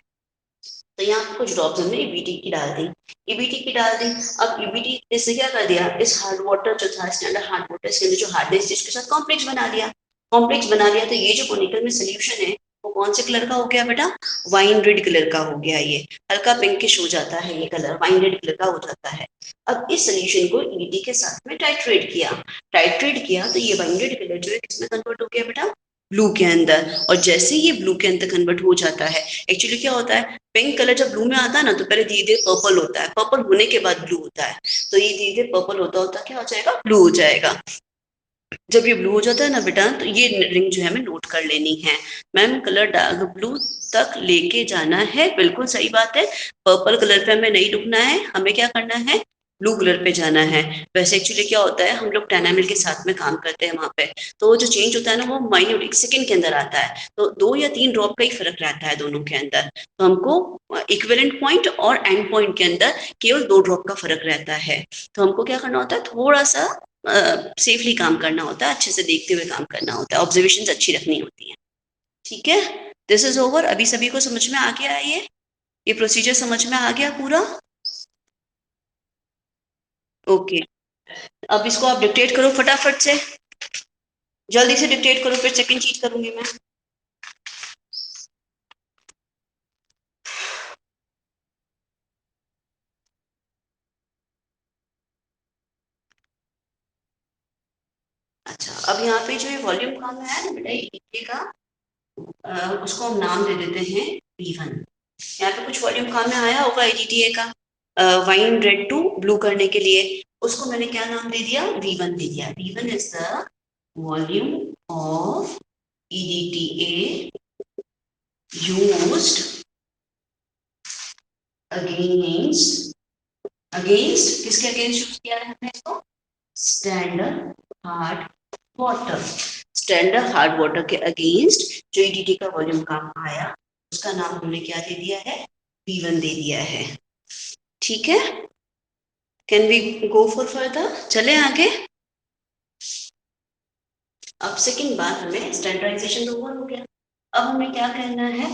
तो यहाँ पे कुछ ड्रॉप्स हमने ईबीटी की डाल दी, ईबीटी की डाल दी। अब ईबीटी इससे क्या कर दिया, इस हार्ड वाटर जो था, स्टैंडर्ड हार्ड वाटर, इसके अंदर जो हार्डनेस इसके साथ कॉम्प्लेक्स बना दिया। कॉम्प्लेक्स बना दिया तो ये जो कॉनिकल में सोल्यूशन है वो कौन से कलर का हो गया बेटा? वाइन रेड कलर का हो गया। ये हल्का पिंकिश हो जाता है, ये कलर वाइन रेड कलर का हो जाता है। अब इस सोल्यूशन को ईबीटी के साथ में टाइट्रेट किया, टाइट्रेट किया तो ये वाइन रेड कलर जो है किसमें कन्वर्ट हो गया बेटा? ब्लू के अंदर। और जैसे ये ब्लू के अंदर कन्वर्ट हो जाता है, एक्चुअली क्या होता है, पिंक कलर जब ब्लू में आता है ना, तो पहले धीरे धीरे पर्पल होता है, पर्पल होने के बाद ब्लू होता है। तो ये धीरे धीरे पर्पल होता होता क्या हो जाएगा? ब्लू हो जाएगा। जब ये ब्लू हो जाता है ना बेटा, तो ये रिंग जो है हमें नोट कर लेनी है। मैम कलर डार्क ब्लू तक लेके जाना है, बिल्कुल सही बात है। पर्पल कलर पे हमें नहीं रुकना है, हमें क्या करना है? ब्लू कलर पे जाना है। वैसे एक्चुअली क्या होता है, हम लोग 10 ml के साथ में काम करते हैं वहां पे, तो वो जो चेंज होता है ना, वो माइन्यूट 1 सेकंड के अंदर आता है। तो 2 या 3 ड्रॉप का ही फर्क रहता है दोनों के अंदर। तो हमको इक्विवेलेंट पॉइंट और एंड पॉइंट के अंदर केवल 2 ड्रॉप का फर्क रहता है। तो हमको क्या करना होता है, थोड़ा सा सेफली काम करना होता है, अच्छे से देखते हुए काम करना होता है, ऑब्जर्वेशन अच्छी रखनी होती है। ठीक है, दिस इज ओवर। अभी सभी को समझ में आ गया? ये प्रोसीजर समझ में आ गया पूरा? ओके, अब इसको आप डिक्टेट करो फटाफट से, जल्दी से डिक्टेट करो, फिर सेकंड चीज करूंगी मैं। अच्छा, अब यहाँ पे जो ये वॉल्यूम कम है ना बेटा, ये का उसको हम नाम दे देते हैं V1। यहाँ पे कुछ वॉल्यूम काम में आया होगा EDTA का, वाइन रेड टू ब्लू करने के लिए, उसको मैंने क्या नाम दे दिया? V1 दे दिया। V1 is the volume of EDTA used against, against किसके अगेंस्ट यूज किया है हमने इसको? Standard hard water. Standard hard water के अगेंस्ट जो ईडीटी का वॉल्यूम काम आया, उसका नाम हमने क्या दे दिया है? V1 दे दिया है। ठीक है, can we go for further? चले आगे। अब सेकंड बार हमें स्टैंडर्डाइजेशन तो हुआ हो गया, अब हमें क्या करना है?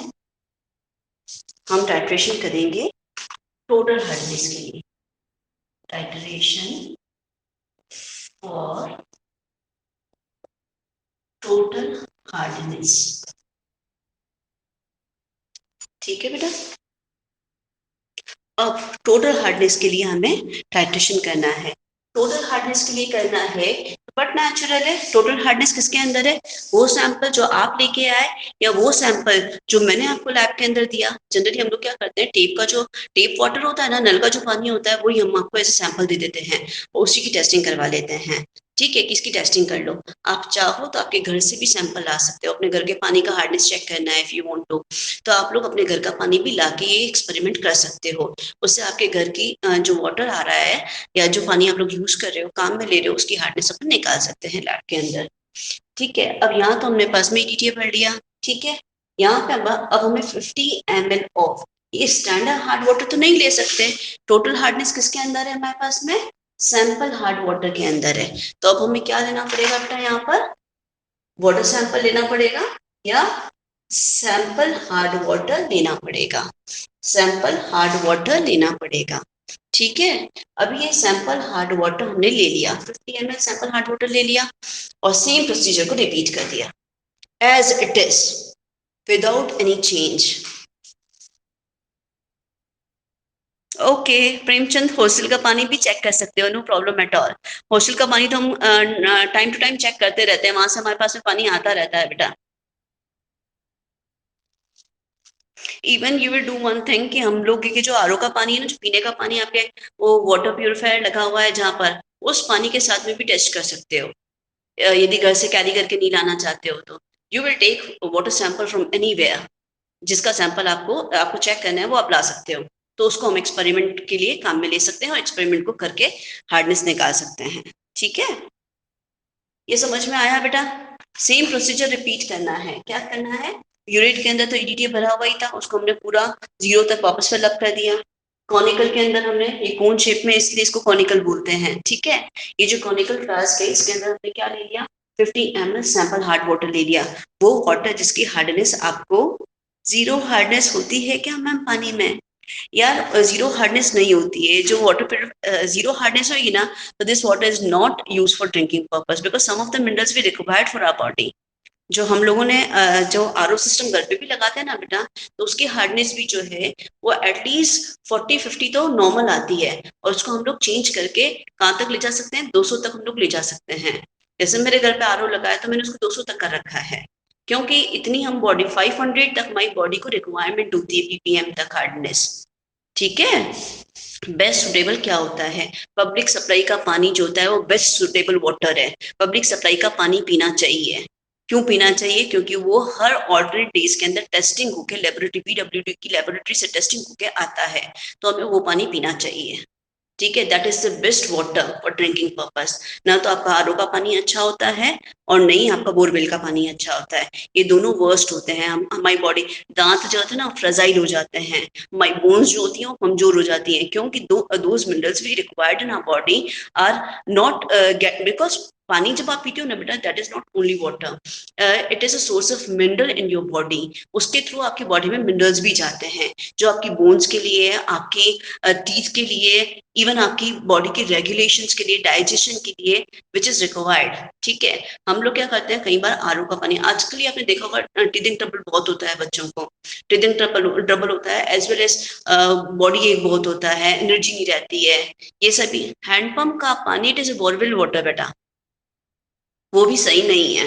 हम टाइट्रेशन करेंगे टोटल हार्डनेस के लिए, टाइट्रेशन फॉर टोटल हार्डनेस। ठीक है बेटा, अब टोटल हार्डनेस के लिए हमें टाइट्रेशन करना है। टोटल हार्डनेस के लिए करना है, बट नेचुरल है। टोटल हार्डनेस किसके अंदर है? वो सैंपल जो आप लेके आए, या वो सैंपल जो मैंने आपको लैब के अंदर दिया। जनरली हम लोग क्या करते हैं, टेप का जो टेप वाटर होता है ना, नल का जो पानी होता है, वही हम आपको ऐसे सैंपल दे देते हैं और उसी की टेस्टिंग करवा लेते हैं। ठीक है, किसकी टेस्टिंग कर लो। आप चाहो तो आपके घर से भी सैंपल ला सकते हो, अपने घर के पानी का हार्डनेस चेक करना है इफ यू वांट टू, तो आप लोग अपने घर का पानी भी ला के ये एक्सपेरिमेंट कर सकते हो। उससे आपके घर की जो वाटर आ रहा है या जो पानी आप लोग यूज कर रहे हो, काम में ले रहे हो, उसकी हार्डनेस अपन निकाल सकते हैं लैब के अंदर। ठीक है, अब यहाँ तो हमने पास में EDTA भर लिया। ठीक है, यहाँ पे अब हमें 50 ml ऑफ, ये स्टैंडर्ड हार्ड वाटर तो नहीं ले सकते, टोटल हार्डनेस किसके अंदर है हमारे पास में? सैंपल हार्ड वाटर के अंदर है। तो अब हमें क्या लेना पड़ेगा बेटा? यहाँ पर वाटर सैंपल लेना पड़ेगा या सैंपल हार्ड वाटर लेना पड़ेगा? सैंपल हार्ड वाटर लेना पड़ेगा। ठीक है, अब ये सैंपल हार्ड वाटर हमने ले लिया, 50 ml सैंपल हार्ड वाटर ले लिया और सेम प्रोसीजर को रिपीट कर दिया as it is without any change. Okay Premchand, hostel का पानी भी चेक कर सकते हो, no problem at all. Hostel का पानी तो हम टाइम टू टाइम चेक करते रहते हैं, वहां से हमारे पास में पानी आता रहता है बेटा। Even you will do one thing कि हम लोग के जो आरओ का पानी है ना, जो पीने का पानी आपके वो वाटर प्यूरिफायर लगा हुआ है जहाँ पर, उस पानी के साथ में भी टेस्ट कर सकते हो। यदि घर से कैरी करके नहीं लाना चाहते हो तो you will take water sample from anywhere, जिसका सैंपल आपको आपको चेक करना है वो आप ला सकते हो। तो उसको हम एक्सपेरिमेंट के लिए काम में ले सकते हैं और एक्सपेरिमेंट को करके हार्डनेस निकाल सकते हैं। ठीक है, ये समझ में आया बेटा? सेम प्रोसीजर रिपीट करना है। क्या करना है, यूनिट के अंदर तो ईडीटी भरा हुआ ही था, उसको हमने पूरा जीरो तक वापस फिल अप कर दिया। कॉनिकल के अंदर हमने ये कोन शेप में, इसलिए इसको कॉनिकल बोलते हैं। ठीक है, ये जो कॉनिकल फ्लास्क है इसके अंदर हमने क्या ले लिया, 50 ml सैंपल हार्ड वाटर ले लिया। वो वाटर जिसकी हार्डनेस आपको जीरो हार्डनेस होती है क्या मैम पानी में? यार जीरो हार्डनेस नहीं होती है। जो वाटर जीरो हार्डनेस होगी ना, तो this water is not use for drinking purpose, because some of the minerals we required for our body. जो हम लोगों ने जो आरओ सिस्टम घर पे भी लगाते हैं ना बेटा, तो उसकी हार्डनेस भी जो है वो एटलीस्ट 40-50 तो नॉर्मल आती है, और उसको हम लोग चेंज करके कहाँ तक ले जा सकते हैं, 200 तक हम लोग ले जा सकते हैं। जैसे मेरे घर पे आरओ लगाया तो मैंने उसको 200 तक का रखा है, क्योंकि इतनी हम बॉडी 500 तक हमारी बॉडी को रिक्वायरमेंट होती है पीपीएम तक हार्डनेस। ठीक है, बेस्ट सुटेबल क्या होता है, पब्लिक सप्लाई का पानी जो होता है वो बेस्ट सुटेबल वाटर है। पब्लिक सप्लाई का पानी पीना चाहिए। क्यों पीना चाहिए? क्योंकि वो हर ऑल्टरनेट डेज के अंदर टेस्टिंग होके लेबोरेटरी पीडब्ल्यूडी की लेबोरेटरी से टेस्टिंग होके आता है, तो हमें वो पानी पीना चाहिए। ठीक है, that is the best water for drinking purpose. ना तो आपका आरओ का पानी अच्छा होता है और नहीं आपका बोरवेल का पानी अच्छा होता है। ये दोनों वर्स्ट होते हैं। हम हमारी बॉडी, दांत जो होते हैं ना फ्रेजाइल हो जाते हैं, हमारी बोन्स जो होती हैं वो कमजोर हो जाती हैं, क्योंकि those minerals we required in our body are not get, because पानी जब आप पीते हो ना बेटा, that is not only water, it is a source of mineral in your body. उसके थ्रू आपकी बॉडी में मिनरल्स भी जाते हैं, जो आपकी बोन्स के लिए, आपकी टीथ के लिए, इवन आपकी बॉडी के रेगुलेशंस के लिए, डाइजेशन के लिए, विच इज रिक्वायर्ड। ठीक है, हम लोग क्या करते हैं, कई बार आरओ का पानी, आजकल ही आपने देखा होगा टीथिंग ट्रबल बहुत होता है बच्चों को, टीथिंग ट्रबल होता है, एज वेल एज बॉडी एक बहुत होता है, एनर्जी नहीं रहती है, ये सभी। हैंडपंप का पानी, it is a borewell water बेटा, वो भी सही नहीं है।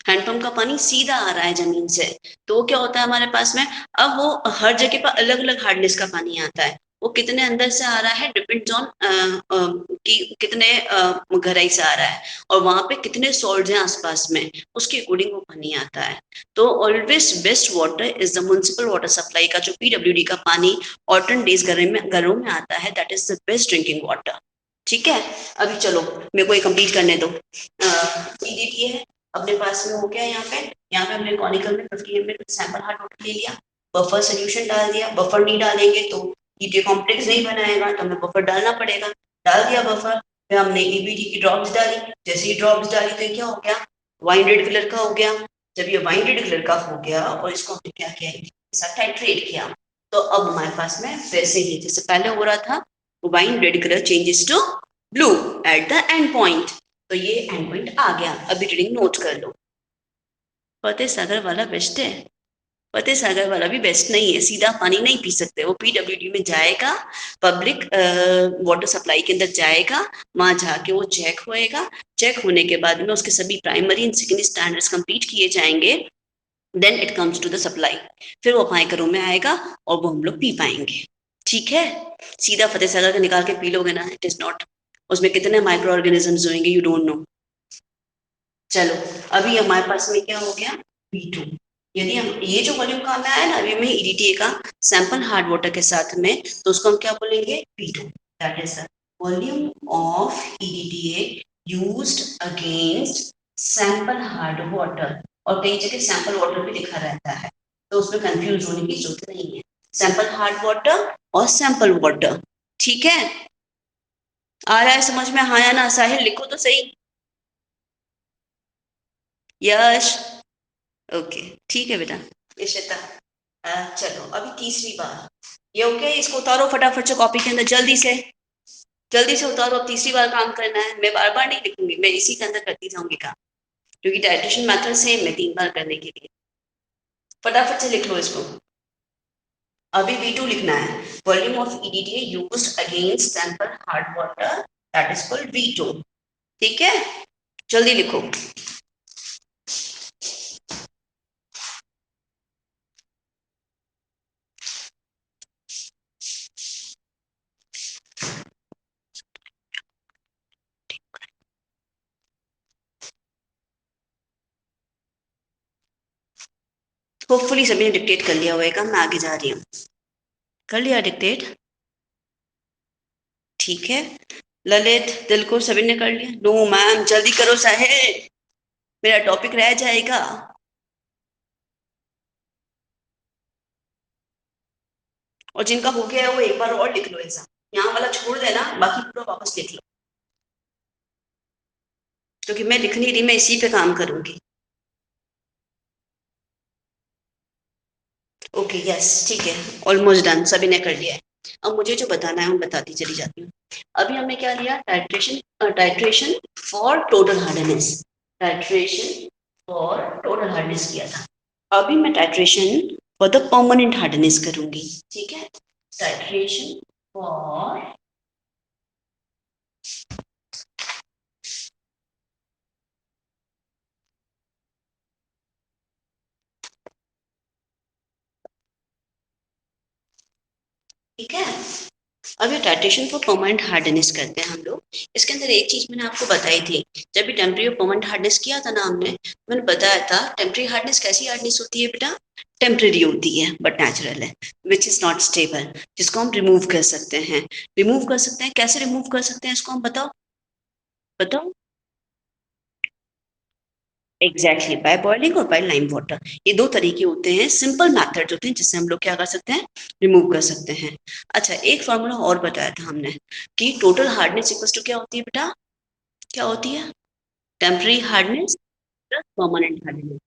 हैंडपंप का पानी सीधा आ रहा है जमीन से, तो वो क्या होता है हमारे पास में, अब वो हर जगह पर अलग अलग हार्डनेस का पानी आता है। वो कितने अंदर से आ रहा है डिपेंड्स ऑन कि कितने गहराई से आ रहा है, और वहां पे कितने सॉल्ट हैं आसपास में, उसके अकॉर्डिंग वो पानी आता है। तो always best water is the municipal water supply का जो पीडब्ल्यूडी का पानी ऑल्टरनेट डेज घरों में आता है, that is the best drinking water. ठीक है, अभी चलो मेरे को ये कंप्लीट करने दो। ईडीटी है अपने पास में, हो गया। यहाँ पे हमने कॉनिकल में 50 ml सैंपल हार्ड वाटर ले लिया, बफर सोल्यूशन डाल दिया। बफर नहीं डालेंगे तो ईटी कॉम्प्लेक्स नहीं बनाएगा, तो हमें बफर डालना पड़ेगा। डाल दिया बफर, फिर हमने ईबीटी की ड्रॉप्स डाली। जैसे ही ड्रॉप्स डाली तो क्या हो गया, वाइन रेड कलर का हो गया। जब ये वाइन रेड कलर का हो गया और इसको हमने क्या किया, इसके साथ टाइट्रेट किया, तो अब हमारे पास में वैसे ही जैसे पहले हो रहा था, wine red colour changes to blue at the end point. तो ये एंड पॉइंट आ गया। अभी रीडिंग नोट कर लो। फतेह सागर वाला बेस्ट है? फतेह सागर वाला भी बेस्ट नहीं है, सीधा पानी नहीं पी सकते। वो पीडब्ल्यूडी में जाएगा, पब्लिक वाटर सप्लाई के अंदर जाएगा, वहां जाके वो चेक होएगा। चेक होने के बाद में उसके सभी primary and secondary standards complete किए जाएंगे, then it comes to the supply. फिर वो हमारे घरों में आएगा और वो हम लोग पी पाएंगे। ठीक है, सीधा फतेह सागर का निकाल के पी लोगे ना, इट इज नॉट। उसमें कितने माइक्रो ऑर्गेनिजम्स होंगे यू डोंट नो। चलो, अभी हमारे पास में क्या हो गया, P2। यदि हम ये जो वॉल्यूम का हमें आया ना अभी में ईडीटीए का सैंपल हार्ड वाटर के साथ में, तो उसको हम क्या बोलेंगे, P2। That is the volume of EDTA used against sample hard water. और कई जगह सैंपल वाटर भी लिखा रहता है, तो उसमें कंफ्यूज होने की जरूरत नहीं है। सैंपल हार्ड वाटर और सैंपल वाटर। ठीक है, आ रहा है समझ में? हाँ या ना? साहिल लिखो तो सही। यश, ओके ठीक है बेटा। इशिता, चलो अभी तीसरी बार ये ओके। इसको उतारो फटाफट से कॉपी के अंदर, जल्दी से उतारो। अब तीसरी बार काम करना है, मैं बार बार नहीं लिखूंगी, मैं इसी के अंदर करती जाऊंगी काम, क्योंकि टाइट्रेशन मेथड सेम है 3 बार करने के लिए। फटाफट से लिख लो इसको। अभी V2 लिखना है, volume of EDTA used against sample hard water, that is called V2। ठीक है, जल्दी लिखो। होपफुली सभी ने डिक्टेट कर लिया होगा, मैं आगे जा रही हूँ। कर लिया डिक्टेट? ठीक है, ललित, दिलकुश, सभी ने कर लिया? नो मैम, जल्दी करो साहेब, मेरा टॉपिक रह जाएगा। और जिनका हो गया है वो एक बार और लिख लो ऐसा, यहाँ वाला छोड़ देना, बाकी पूरा वापस लिख लो, क्योंकि मैं लिख नहीं रही, मैं इसी पे काम करूंगी। ओके यस, ठीक है, ऑलमोस्ट डन, सभी ने कर लिया है। अब मुझे जो बताना है मैं बताती चली जाती हूँ। अभी हमने क्या लिया, titration for total hardness, titration for total hardness किया था। अभी मैं titration for the permanent hardness करूंगी। ठीक है, टाइट्रेशन फॉर ठीक है, अब ये टाइट्रेशन फॉर परमानेंट हार्डनेस करते हैं हम लोग। इसके अंदर एक चीज मैंने आपको बताई थी, जब भी टेम्परेरी और परमानेंट हार्डनेस किया था ना हमने, मैंने बताया था टेम्परेरी हार्डनेस कैसी हार्डनेस होती है बेटा, टेम्परेरी होती है बट नेचुरल है, विच इज नॉट स्टेबल, जिसको हम रिमूव कर सकते हैं। रिमूव कर सकते हैं, कैसे रिमूव कर सकते हैं इसको हम बताओ, बताओ। एग्जैक्टली, बाय बॉइलिंग और बाय लाइम वाटर, ये दो तरीके होते हैं, सिंपल मैथड होते हैं जिससे हम लोग क्या कर सकते हैं, रिमूव कर सकते हैं। अच्छा, एक फॉर्मूला और बताया था हमने कि टोटल हार्डनेस इक्वल्स टू क्या होती है बेटा, क्या होती है, temporary hardness plus permanent hardness.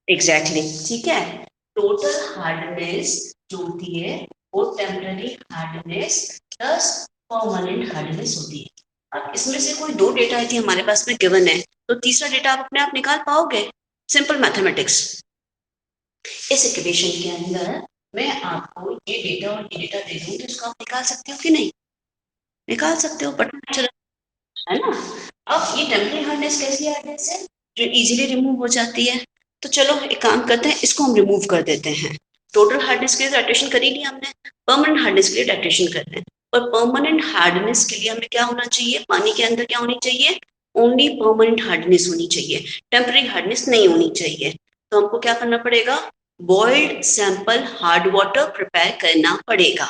Exactly, ठीक है, टोटल हार्डनेस जो होती है वो temporary hardness plus permanent hardness होती है। अब इसमें से कोई दो डेटा यदि हमारे पास में गिवन है, तो तीसरा डेटा आप अपने आप निकाल पाओगे, सिंपल मैथमेटिक्स। इस इक्वेशन के अंदर मैं आपको ये डेटा और ये डेटा दे दूं, तो इसको आप निकाल सकते हो कि नहीं, निकाल सकते हो, बट है ना। अब ये टेम्परेरी हार्डनेस कैसी हार्डनेस है, जो इजीली रिमूव हो जाती है। तो चलो एक काम करते हैं, इसको हम रिमूव कर देते हैं। टोटल हार्डनेस के लिए टाइट्रेशन कर ही लिया हमने, परमानेंट हार्डनेस के लिए टाइट्रेशन करते हैं। और परमानेंट हार्डनेस के लिए हमें क्या होना चाहिए, पानी के अंदर क्या होनी चाहिए, ओनली परमानेंट हार्डनेस होनी चाहिए, टेम्परेरी हार्डनेस नहीं होनी चाहिए। तो हमको क्या करना पड़ेगा, boiled sample hard water prepare करना पड़ेगा।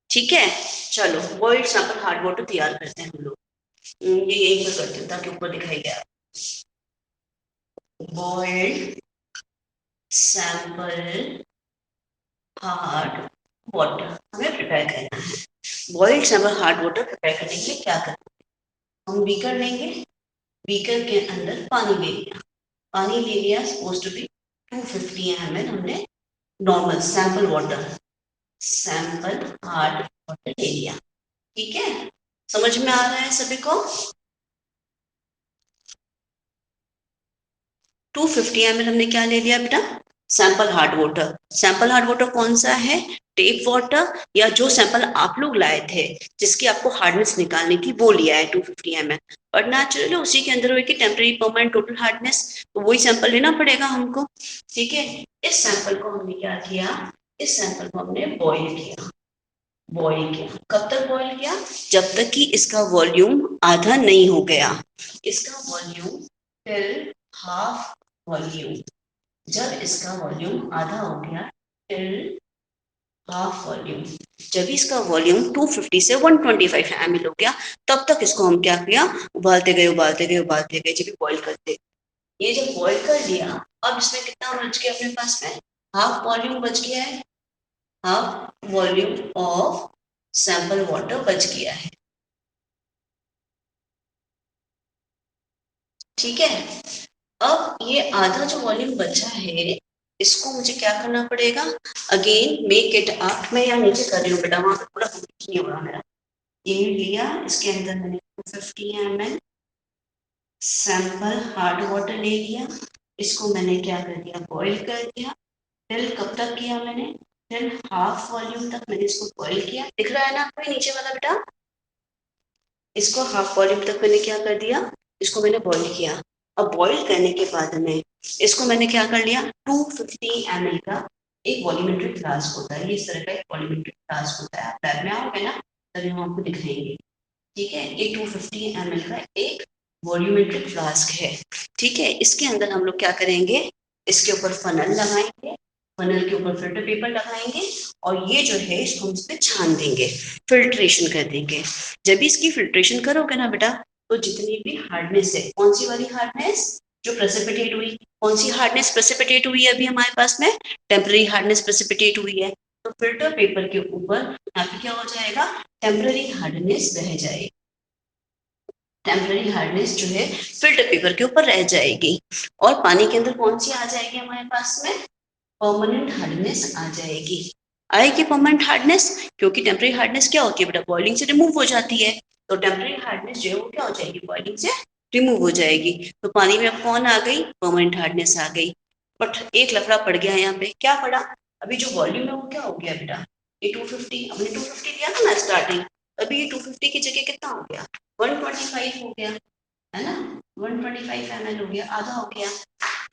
ठीक है, चलो बॉइल्ड सैंपल हार्ड वाटर तैयार करते हैं हम लोग। ये यही पर करती हूँ ताकि ऊपर दिखाई गया, बॉइल्ड सैंपल हार्ड वाटर हमें प्रिपेयर करना है। Boiled sample hard water prepare करने के लिए क्या करना है, हम बीकर लेंगे, बीकर के अंदर पानी ले लिया, पानी ले लिया, सपोज टू बी 250 ml हमने normal sample water, sample hard water ले लिया। ठीक है, समझ में आ रहा है सभी को। 250 ml हमने क्या ले लिया बेटा, sample hard water. Sample hard water कौन सा है, टेप वाटर, या जो सैंपल आप लोग लाए थे जिसकी आपको हार्डनेस निकालने की वो लिया है 250 ml, और नेचुरली उसी के अंदर होगी टेम्परेरी परमानेंट टोटल हार्डनेस, तो वही सैंपल लेना पड़ेगा हमको। ठीक है, इस सैंपल को हमने क्या किया, इस सैंपल को हमने बॉइल किया, बॉइल किया, कब तक बॉइल किया, जब तक कि इसका वॉल्यूम आधा नहीं हो गया, इसका वॉल्यूम टिल हाफ वॉल्यूम, जब इसका वॉल्यूम आधा हो गया, टिल हाफ वॉल्यूम, जब इसका वॉल्यूम 250 से 125 ml हो गया, तब तक इसको हम क्या किया, उबालते गए उबालते गए उबालते गए, जब बॉइल करते, ये जब बॉइल कर लिया, अब इसमें कितना बच गया अपने पास में, हाफ वॉल्यूम बच गया है, half volume of sample water बच गया है। ठीक है, अब ये आधा जो वॉल्यूम बचा है, इसको मुझे क्या करना पड़ेगा, अगेन मेक इट अप, मैं यहाँ नीचे कर रही हूँ बेटा, वहां पे पूरा नहीं हो रहा मेरा। ये लिया, इसके अंदर मैंने 250 ml सैंपल हार्ड वाटर ले लिया, इसको मैंने क्या कर दिया, बॉईल कर दिया। टिल कब तक किया मैंने, फिर हाफ वॉल्यूम तक मैंने इसको बॉईल किया, दिख रहा है ना आपको नीचे वाला बेटा, इसको हाफ वॉल्यूम तक मैंने क्या कर दिया, इसको मैंने बॉईल किया। अब बॉईल करने के बाद में इसको मैंने क्या कर लिया, 250 ml का एक वॉल्यूमेट्रिक फ्लास्क होता है, ये इस तरह का एक वॉल्यूमेट्रिक फ्लास्क होता है, आप लैब में आओगे ना तभी हम आपको दिखाएंगे। ठीक है, ये 250 ml का एक वॉल्यूमेट्रिक फ्लास्क है। ठीक है, इसके अंदर हम लोग क्या करेंगे, इसके ऊपर फनल लगाएंगे, फनल के ऊपर फिल्टर पेपर लगाएंगे और ये जो है इसको हम इस पे छान देंगे, फिल्ट्रेशन कर देंगे। जब भी इसकी फिल्ट्रेशन करोगे ना बेटा, तो जितनी भी हार्डनेस है, कौन सी वाली हार्डनेस जो प्रेसिपिटेट हुई, कौन सी हार्डनेस प्रेसिपिटेट हुई है अभी हमारे पास में, टेम्पररी हार्डनेस प्रेसिपिटेट हुई है, तो फिल्टर पेपर के ऊपर यहाँ पे क्या हो जाएगा, टेम्पररी हार्डनेस रह जाएगी, टेम्पररी हार्डनेस जो है फिल्टर पेपर के ऊपर रह जाएगी। और पानी के अंदर कौन सी आ जाएगी हमारे पास में, परमानेंट हार्डनेस आ जाएगी। आएगी परमानेंट हार्डनेस, क्योंकि टेम्पररी हार्डनेस क्या होती है बेटा, बॉइलिंग से रिमूव हो जाती है, तो टेम्पररी हार्डनेस जो है वो क्या हो जाएगी, बॉइलिंग से रिमूव हो जाएगी। तो पानी में अब कौन आ गई, परमानेंट हार्डनेस आ गई। बट एक लफड़ा पड़ गया यहाँ पे, क्या पड़ा, अभी जो वॉल्यूम है वो क्या हो गया बेटा, ये 250, हमने 250 लिया था ना स्टार्टिंग, अभी ये 250 की जगह कितना हो गया, 125 हो गया, है ना, 125 ml हो गया, आधा हो गया।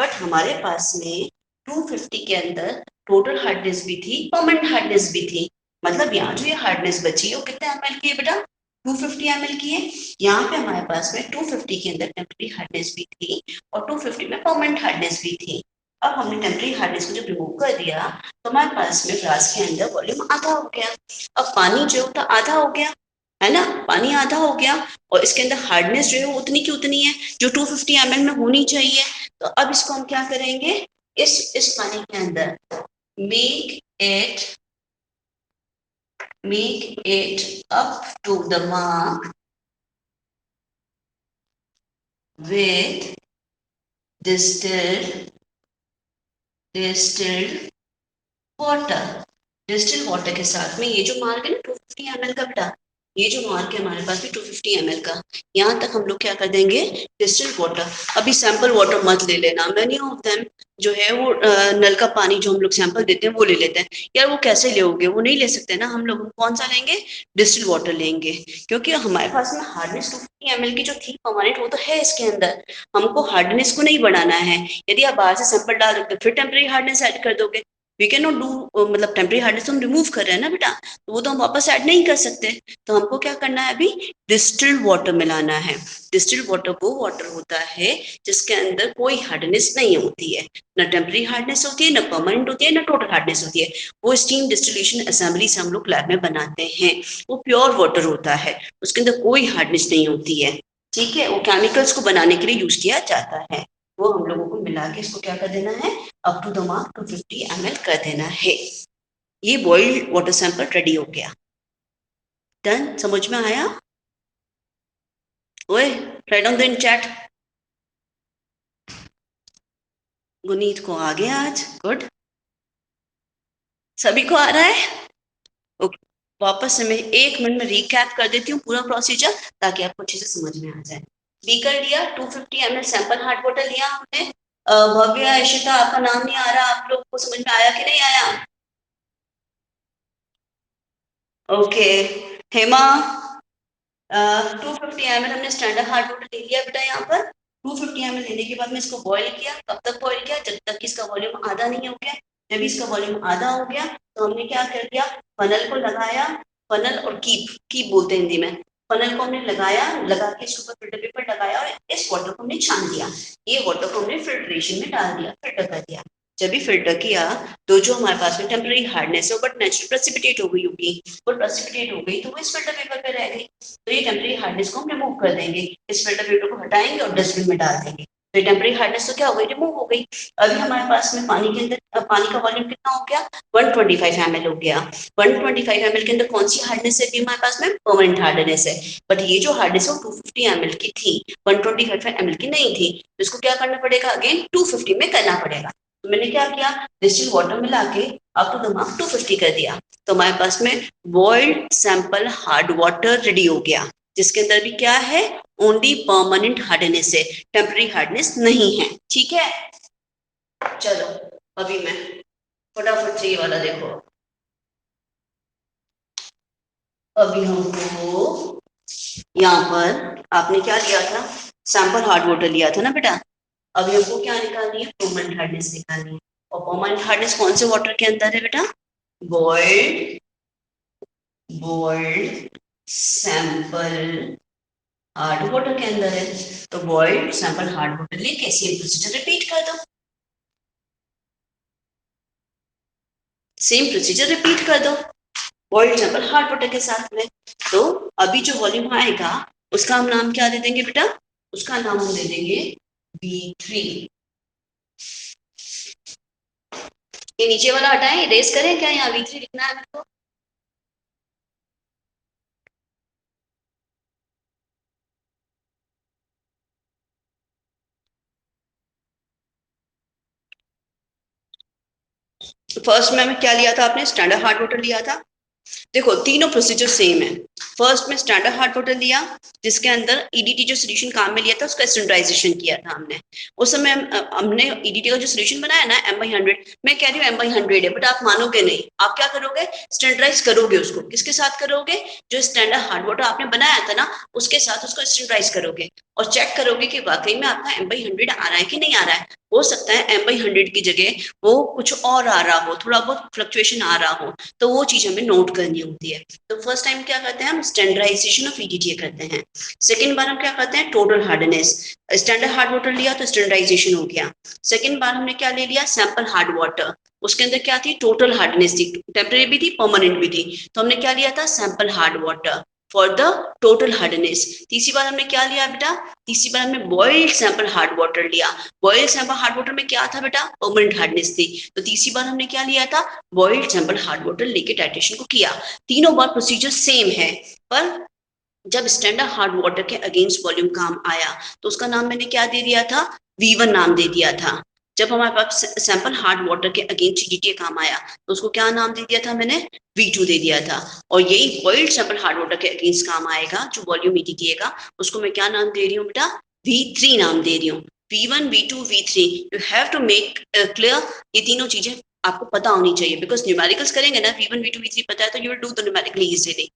बट हमारे पास में 250 के अंदर टोटल हार्डनेस भी थी, परमानेंट हार्डनेस भी थी, मतलब यहाँ जो ये हार्डनेस बची है वो कितने ml की है बेटा, 250 ml की है। यहाँ पे हमारे पास में 250 के अंदर टेम्पररी हार्डनेस भी थी और 250 में परमानेंट हार्डनेस भी थी। अब हमने टेम्पररी हार्डनेस को जब रिमूव कर दिया तो हमारे पास में फ्लास्क के अंदर वॉल्यूम आधा हो गया। अब पानी जो था आधा हो गया, है ना, पानी आधा हो गया और इसके अंदर हार्डनेस जो है वो उतनी की उतनी है जो 250 ml में होनी चाहिए। तो अब इसको हम क्या करेंगे, इस पानी के अंदर make it up to the mark with distilled water. Distil water के साथ में ये जो मार्क है ना 250 ml का बेटा, ये जो मार्क है हमारे पास भी 250 ml का, यहाँ तक हम लोग क्या कर देंगे, डिस्टिल वाटर। अभी सैंपल वाटर मत ले लेना, मैनी ऑफ देम जो है वो नल का पानी जो हम लोग सैंपल देते हैं वो ले लेते हैं, यार वो कैसे लोगे, वो नहीं ले सकते ना, हम लोग कौन सा लेंगे, डिस्टिल वाटर लेंगे, क्योंकि हमारे पास में हार्डनेस 250 ml की जो थी परमानेंट वो तो है इसके अंदर, हमको हार्डनेस को नहीं बढ़ाना है। यदि आप बाहर से सैंपल डाल दोगे फिर टेम्पररी हार्डनेस ऐड कर दोगे, वी कैन नॉट डू, मतलब टेम्पररी हार्डनेस तो हम रिमूव कर रहे हैं ना बेटा, तो वो तो हम वापस ऐड नहीं कर सकते। तो हमको क्या करना है, अभी डिस्टिल्ड वाटर मिलाना है। डिस्टिल्ड वाटर वो वाटर होता है जिसके अंदर कोई हार्डनेस नहीं होती है, ना टेम्पररी हार्डनेस होती है, ना परमानेंट होती है, ना टोटल हार्डनेस होती है। वो स्टीम डिस्टिलेशन असेंबली से हम लोग लैब में बनाते हैं, वो प्योर वाटर होता है, उसके अंदर कोई हार्डनेस नहीं होती है। ठीक है, वो केमिकल्स को बनाने के लिए यूज किया जाता है, वो हम लोगों को मिला के इसको क्या कर देना है, up to the mark 250 ml कर देना है। ये बॉइल्ड वाटर सैंपल रेडी हो गया, डन, समझ में आया, ओए write down the in chat. Guneet को आ गया आज, गुड, सभी को आ रहा है, ओके। वापस से मैं 1 मिनट में रिकैप कर देती हूँ पूरा प्रोसीजर ताकि आपको अच्छे से समझ में आ जाए। बीकर लिया, 250 ml सैंपल हार्ड वाटर लिया हमने। भव्य, इशिता, आपका नाम नहीं आ रहा, आप लोग को समझ में आया कि नहीं आया, ओके। हेमा, 250 ml हमने स्टैंडर्ड हार्ड वाटर ले लिया बेटा, यहाँ पर 250 ml लेने के बाद में इसको बॉईल किया, कब तक बॉईल किया, जब तक इसका वॉल्यूम आधा नहीं हो गया। जब इसका वॉल्यूम आधा हो गया तो हमने क्या कर दिया, फनल को लगाया, फनल और कीप बोलते हैं हिंदी में, फनल को हमने लगाया, लगा के इसके ऊपर फिल्टर पेपर लगाया और इस वाटर को हमने छान दिया, ये वाटर को हमने फिल्ट्रेशन में डाल दिया, फिल्टर कर दिया। जब भी फिल्टर किया तो जो हमारे पास में टेम्पररी हार्डनेस है बट नेचुरल प्रेसिपिटेट हो गई होगी, वो प्रेसिपिटेट हो गई तो वो इस फिल्टर पेपर पे रह गई, तो ये टेम्पररी हार्डनेस को हम रिमूव कर देंगे, इस फिल्टर पेपर को हटाएंगे और डस्टबिन में डाल देंगे, तो टेम्पररी हार्डनेस तो क्या हो गई, रिमूव हो गई। अभी हमारे पास में पानी के अंदर पानी का वॉल्यूम कितना हो गया, 125 ml हो गया। 125 ml के अंदर कौन सी हार्डनेस है, हमारे पास में परमानेंट हार्डनेस है, बट ये जो हार्डनेस है वो 250 ml की थी, 125 ml की नहीं थी, तो इसको क्या करना पड़ेगा, अगेन 250 में करना पड़ेगा। तो मैंने क्या किया, डिस्टिल वाटर मिला के अप टू द मार्क 250 कर दिया, तो हमारे पास में boiled sample hard water ready हो गया, जिसके अंदर भी क्या है, ओनली परमानेंट हार्डनेस है, टेम्पररी हार्डनेस नहीं है। ठीक है, चलो अभी मैं फटाफट से ये वाला देखो, अभी हमको यहाँ पर आपने क्या लिया था, सैंपल हार्ड वाटर लिया था ना बेटा। अभी हमको क्या निकालनी है, परमानेंट हार्डनेस निकालनी है। और परमानेंट हार्डनेस कौन से वाटर के अंदर है बेटा, बॉइल्ड सैंपल हार्ड वाटर के अंदर है। तो बॉइल्ड सैंपल हार्ड वाटर लेके सेम प्रोसीजर रिपीट कर दो, सेम प्रोसीजर रिपीट कर दो बॉइल्ड सैंपल हार्ड वाटर के साथ में। तो अभी जो वॉल्यूम आएगा उसका हम नाम क्या दे देंगे बेटा, उसका नाम हम दे देंगे V3। ये नीचे वाला हटाएं, इरेज करें क्या, यहाँ V3 लिखना है मेरे को। फर्स्ट में क्या लिया था आपने, स्टैंडर्ड हार्ड वाटर लिया था। देखो तीनों प्रोसीजर सेम है। फर्स्ट में स्टैंडर्ड हार्ड वाटर लिया, जिसके अंदर ईडीटी जो सोल्यूशन काम में लिया था उसका स्टैंडर्डाइजेशन किया था हमने। उस समय हमने ईडीटी का जो सोल्यूशन बनाया ना M/100, मैं कह रही हूँ M/100 है, बट आप मानोगे नहीं। आप क्या करोगे, स्टैंडर्डाइज करोगे उसको, किसके साथ करोगे, जो स्टैंडर्ड हार्ड वाटर आपने बनाया था ना उसके साथ उसको स्टैंडर्डाइज करोगे और चेक करोगे कि वाकई में आपका M/100 आ रहा है कि नहीं आ रहा है। हो सकता है M/100 की जगह वो कुछ और आ रहा हो, थोड़ा बहुत फ्लक्चुएशन आ रहा हो, तो वो चीज हमें नोट करनी होती है। तो फर्स्ट टाइम क्या करते हैं हम, स्टैंडर्डाइजेशन ऑफ ईडीटी करते हैं। सेकंड बार हम क्या करते हैं, total hardness. Standard hard water लिया तो स्टैंडर्डाइजेशन हो गया। सेकंड बार हमने क्या ले लिया, सैंपल हार्ड वाटर। उसके अंदर क्या थी, टोटल हार्डनेस थी, टेम्परेरी भी थी परमानेंट भी थी। तो हमने क्या लिया था, sample hard water for the total hardness. तीसरी बार हमने क्या लिया बेटा, तीसरी बार हमने बॉइल्ड सैंपल हार्ड वाटर लिया। बॉइल्ड सैंपल हार्ड वाटर में क्या था बेटा, परमानेंट हार्डनेस थी। तो तीसरी बार हमने क्या लिया था, बॉइल्ड सैंपल हार्ड वाटर लेके टाइट्रेशन को किया। तीनों बार प्रोसीजर सेम है, पर जब स्टैंडर्ड हार्ड वाटर के अगेंस्ट वॉल्यूम काम आया तो उसका नाम मैंने क्या दे दिया था, V1 नाम दे दिया था। जब हमारे पास सैंपल हार्ड वाटर के अगेंस्ट ईडीटी काम आया तो उसको क्या नाम दे दिया था मैंने, V2 दे दिया था। और यही बॉइल्ड सैंपल हार्ड वाटर के अगेंस्ट काम आएगा, जो वॉल्यूम ईडीटी का, उसको मैं क्या नाम दे रही हूँ बेटा, V3 नाम दे रही हूँ। V1 V2 V3, you have to make clear. ये तीनों चीजें आपको पता होनी चाहिए, बिकॉज न्यूमेरिकल्स करेंगे ना, V1 V2 V3 पता है तो you will do the numerically easily.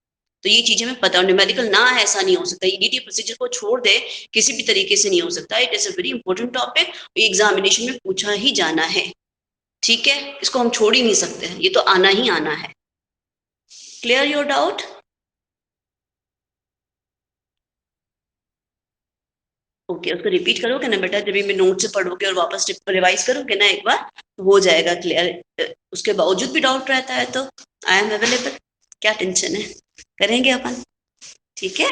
तो ये चीजें हमें पता, न्यूमेरिकल ना है ऐसा नहीं हो सकता, ईडीटी प्रोसीजर को छोड़ दे किसी भी तरीके से नहीं हो सकता। It is a very important topic, examination में पूछा ही जाना है, ठीक है, इसको हम छोड़ ही नहीं सकते, ये तो आना ही आना है। Clear your doubt. ओके, उसको रिपीट करोगे ना बेटा, जब मैं नोट से पढ़ोगे और वापस रिवाइज करोगे ना एक बार तो हो जाएगा क्लियर। उसके बावजूद भी डाउट रहता है तो आई एम अवेलेबल, क्या टेंशन है, करेंगे अपन, ठीक है।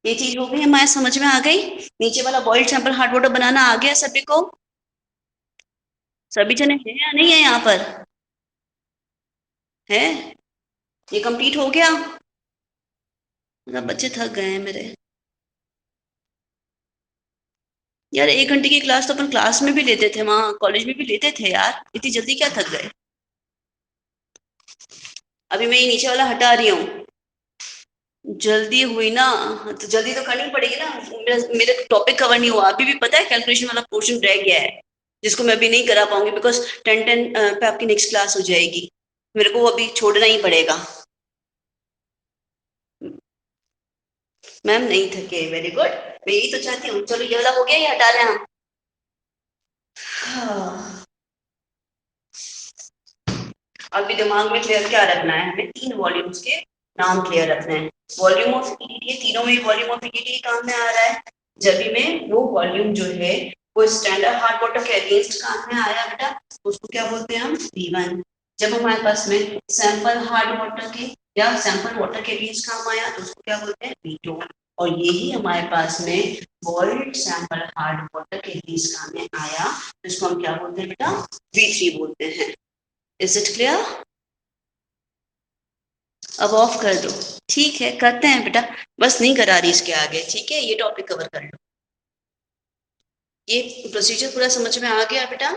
ये चीज हो गई हमारे समझ में आ गई। नीचे वाला बॉइल्ड सैंपल हार्ड वाटर बनाना आ गया सभी को, सभी जने हैं या नहीं है यहाँ पर, है, ये कंप्लीट हो गया। मतलब बच्चे थक गए हैं मेरे, यार 1 घंटे की क्लास तो अपन क्लास में भी लेते थे, वहां कॉलेज में भी लेते थे यार, इतनी जल्दी क्या थक गए। अभी मैं ये नीचे वाला हटा रही हूँ, जल्दी हुई ना, तो जल्दी तो करनी पड़ेगी ना, मेरे टॉपिक कवर नहीं हुआ अभी भी, पता है कैलकुलेशन वाला पोर्शन रह गया है जिसको मैं अभी नहीं करा पाऊंगी, बिकॉज 10 पे आपकी नेक्स्ट क्लास हो जाएगी, मेरे को वो अभी छोड़ना ही पड़ेगा। मैम नहीं थके, वेरी गुड, मैं यही तो चाहती हूँ। चलो ये वाला हो गया, ये हटा रहे हैं हम। हाँ, अभी दिमाग में क्लियर क्या रखना है, हमें 3 वॉल्यूम्स के नाम क्लियर रखना है। वॉल्यूम ऑफ ईडीटी, तीनों में वॉल्यूम ऑफ ईडीटी काम में आ रहा है। जब भी में वो वॉल्यूम जो है वो स्टैंडर्ड हार्ड वाटर के अगेंस्ट काम में आया बेटा, उसको क्या बोलते हैं हम, V1। जब हमारे पास में सैंपल हार्ड वाटर के या सैंपल वाटर के अगेंस्ट काम आया तो उसको क्या बोलते हैं, V2। और यही हमारे पास में बॉइल्ड सैंपल हार्ड वाटर के अगेंस्ट काम में आया तो इसको हम क्या बोलते हैं बेटा, V3 बोलते हैं। Is it clear. अब ऑफ कर दो, ठीक है, करते हैं बेटा, बस नहीं करा रही इसके आगे, ठीक है, ये टॉपिक कवर कर लो। ये प्रोसीजर पूरा समझ में आ गया बेटा,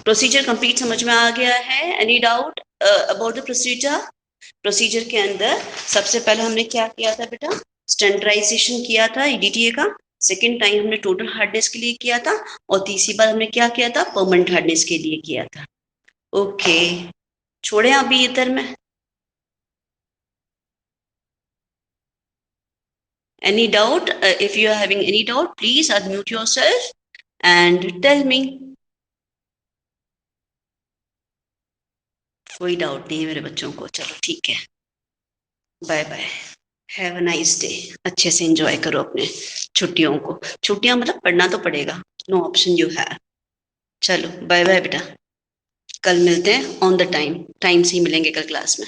प्रोसीजर कंप्लीट समझ में आ गया है, any doubt about the procedure. Procedure के अंदर सबसे पहले हमने क्या किया था बेटा, स्टैंडर्डाइजेशन किया था ईडीटीए का। सेकेंड टाइम हमने टोटल हार्डनेस के लिए किया था, और तीसरी बार हमने क्या किया था, परमानेंट हार्डनेस के लिए किया था। ओके, छोड़े अभी इधर में। Any doubt? If you are having any doubt, please unmute yourself and tell me. कोई डाउट नहीं है मेरे बच्चों को, चलो ठीक है, bye bye, have a nice day, अच्छे से एंजॉय करो अपने छुट्टियों को, छुट्टियां मतलब पढ़ना तो पड़ेगा, नो ऑप्शन यू हैव। चलो बाय बाय बेटा, कल मिलते हैं ऑन द टाइम, टाइम से ही मिलेंगे कल क्लास में।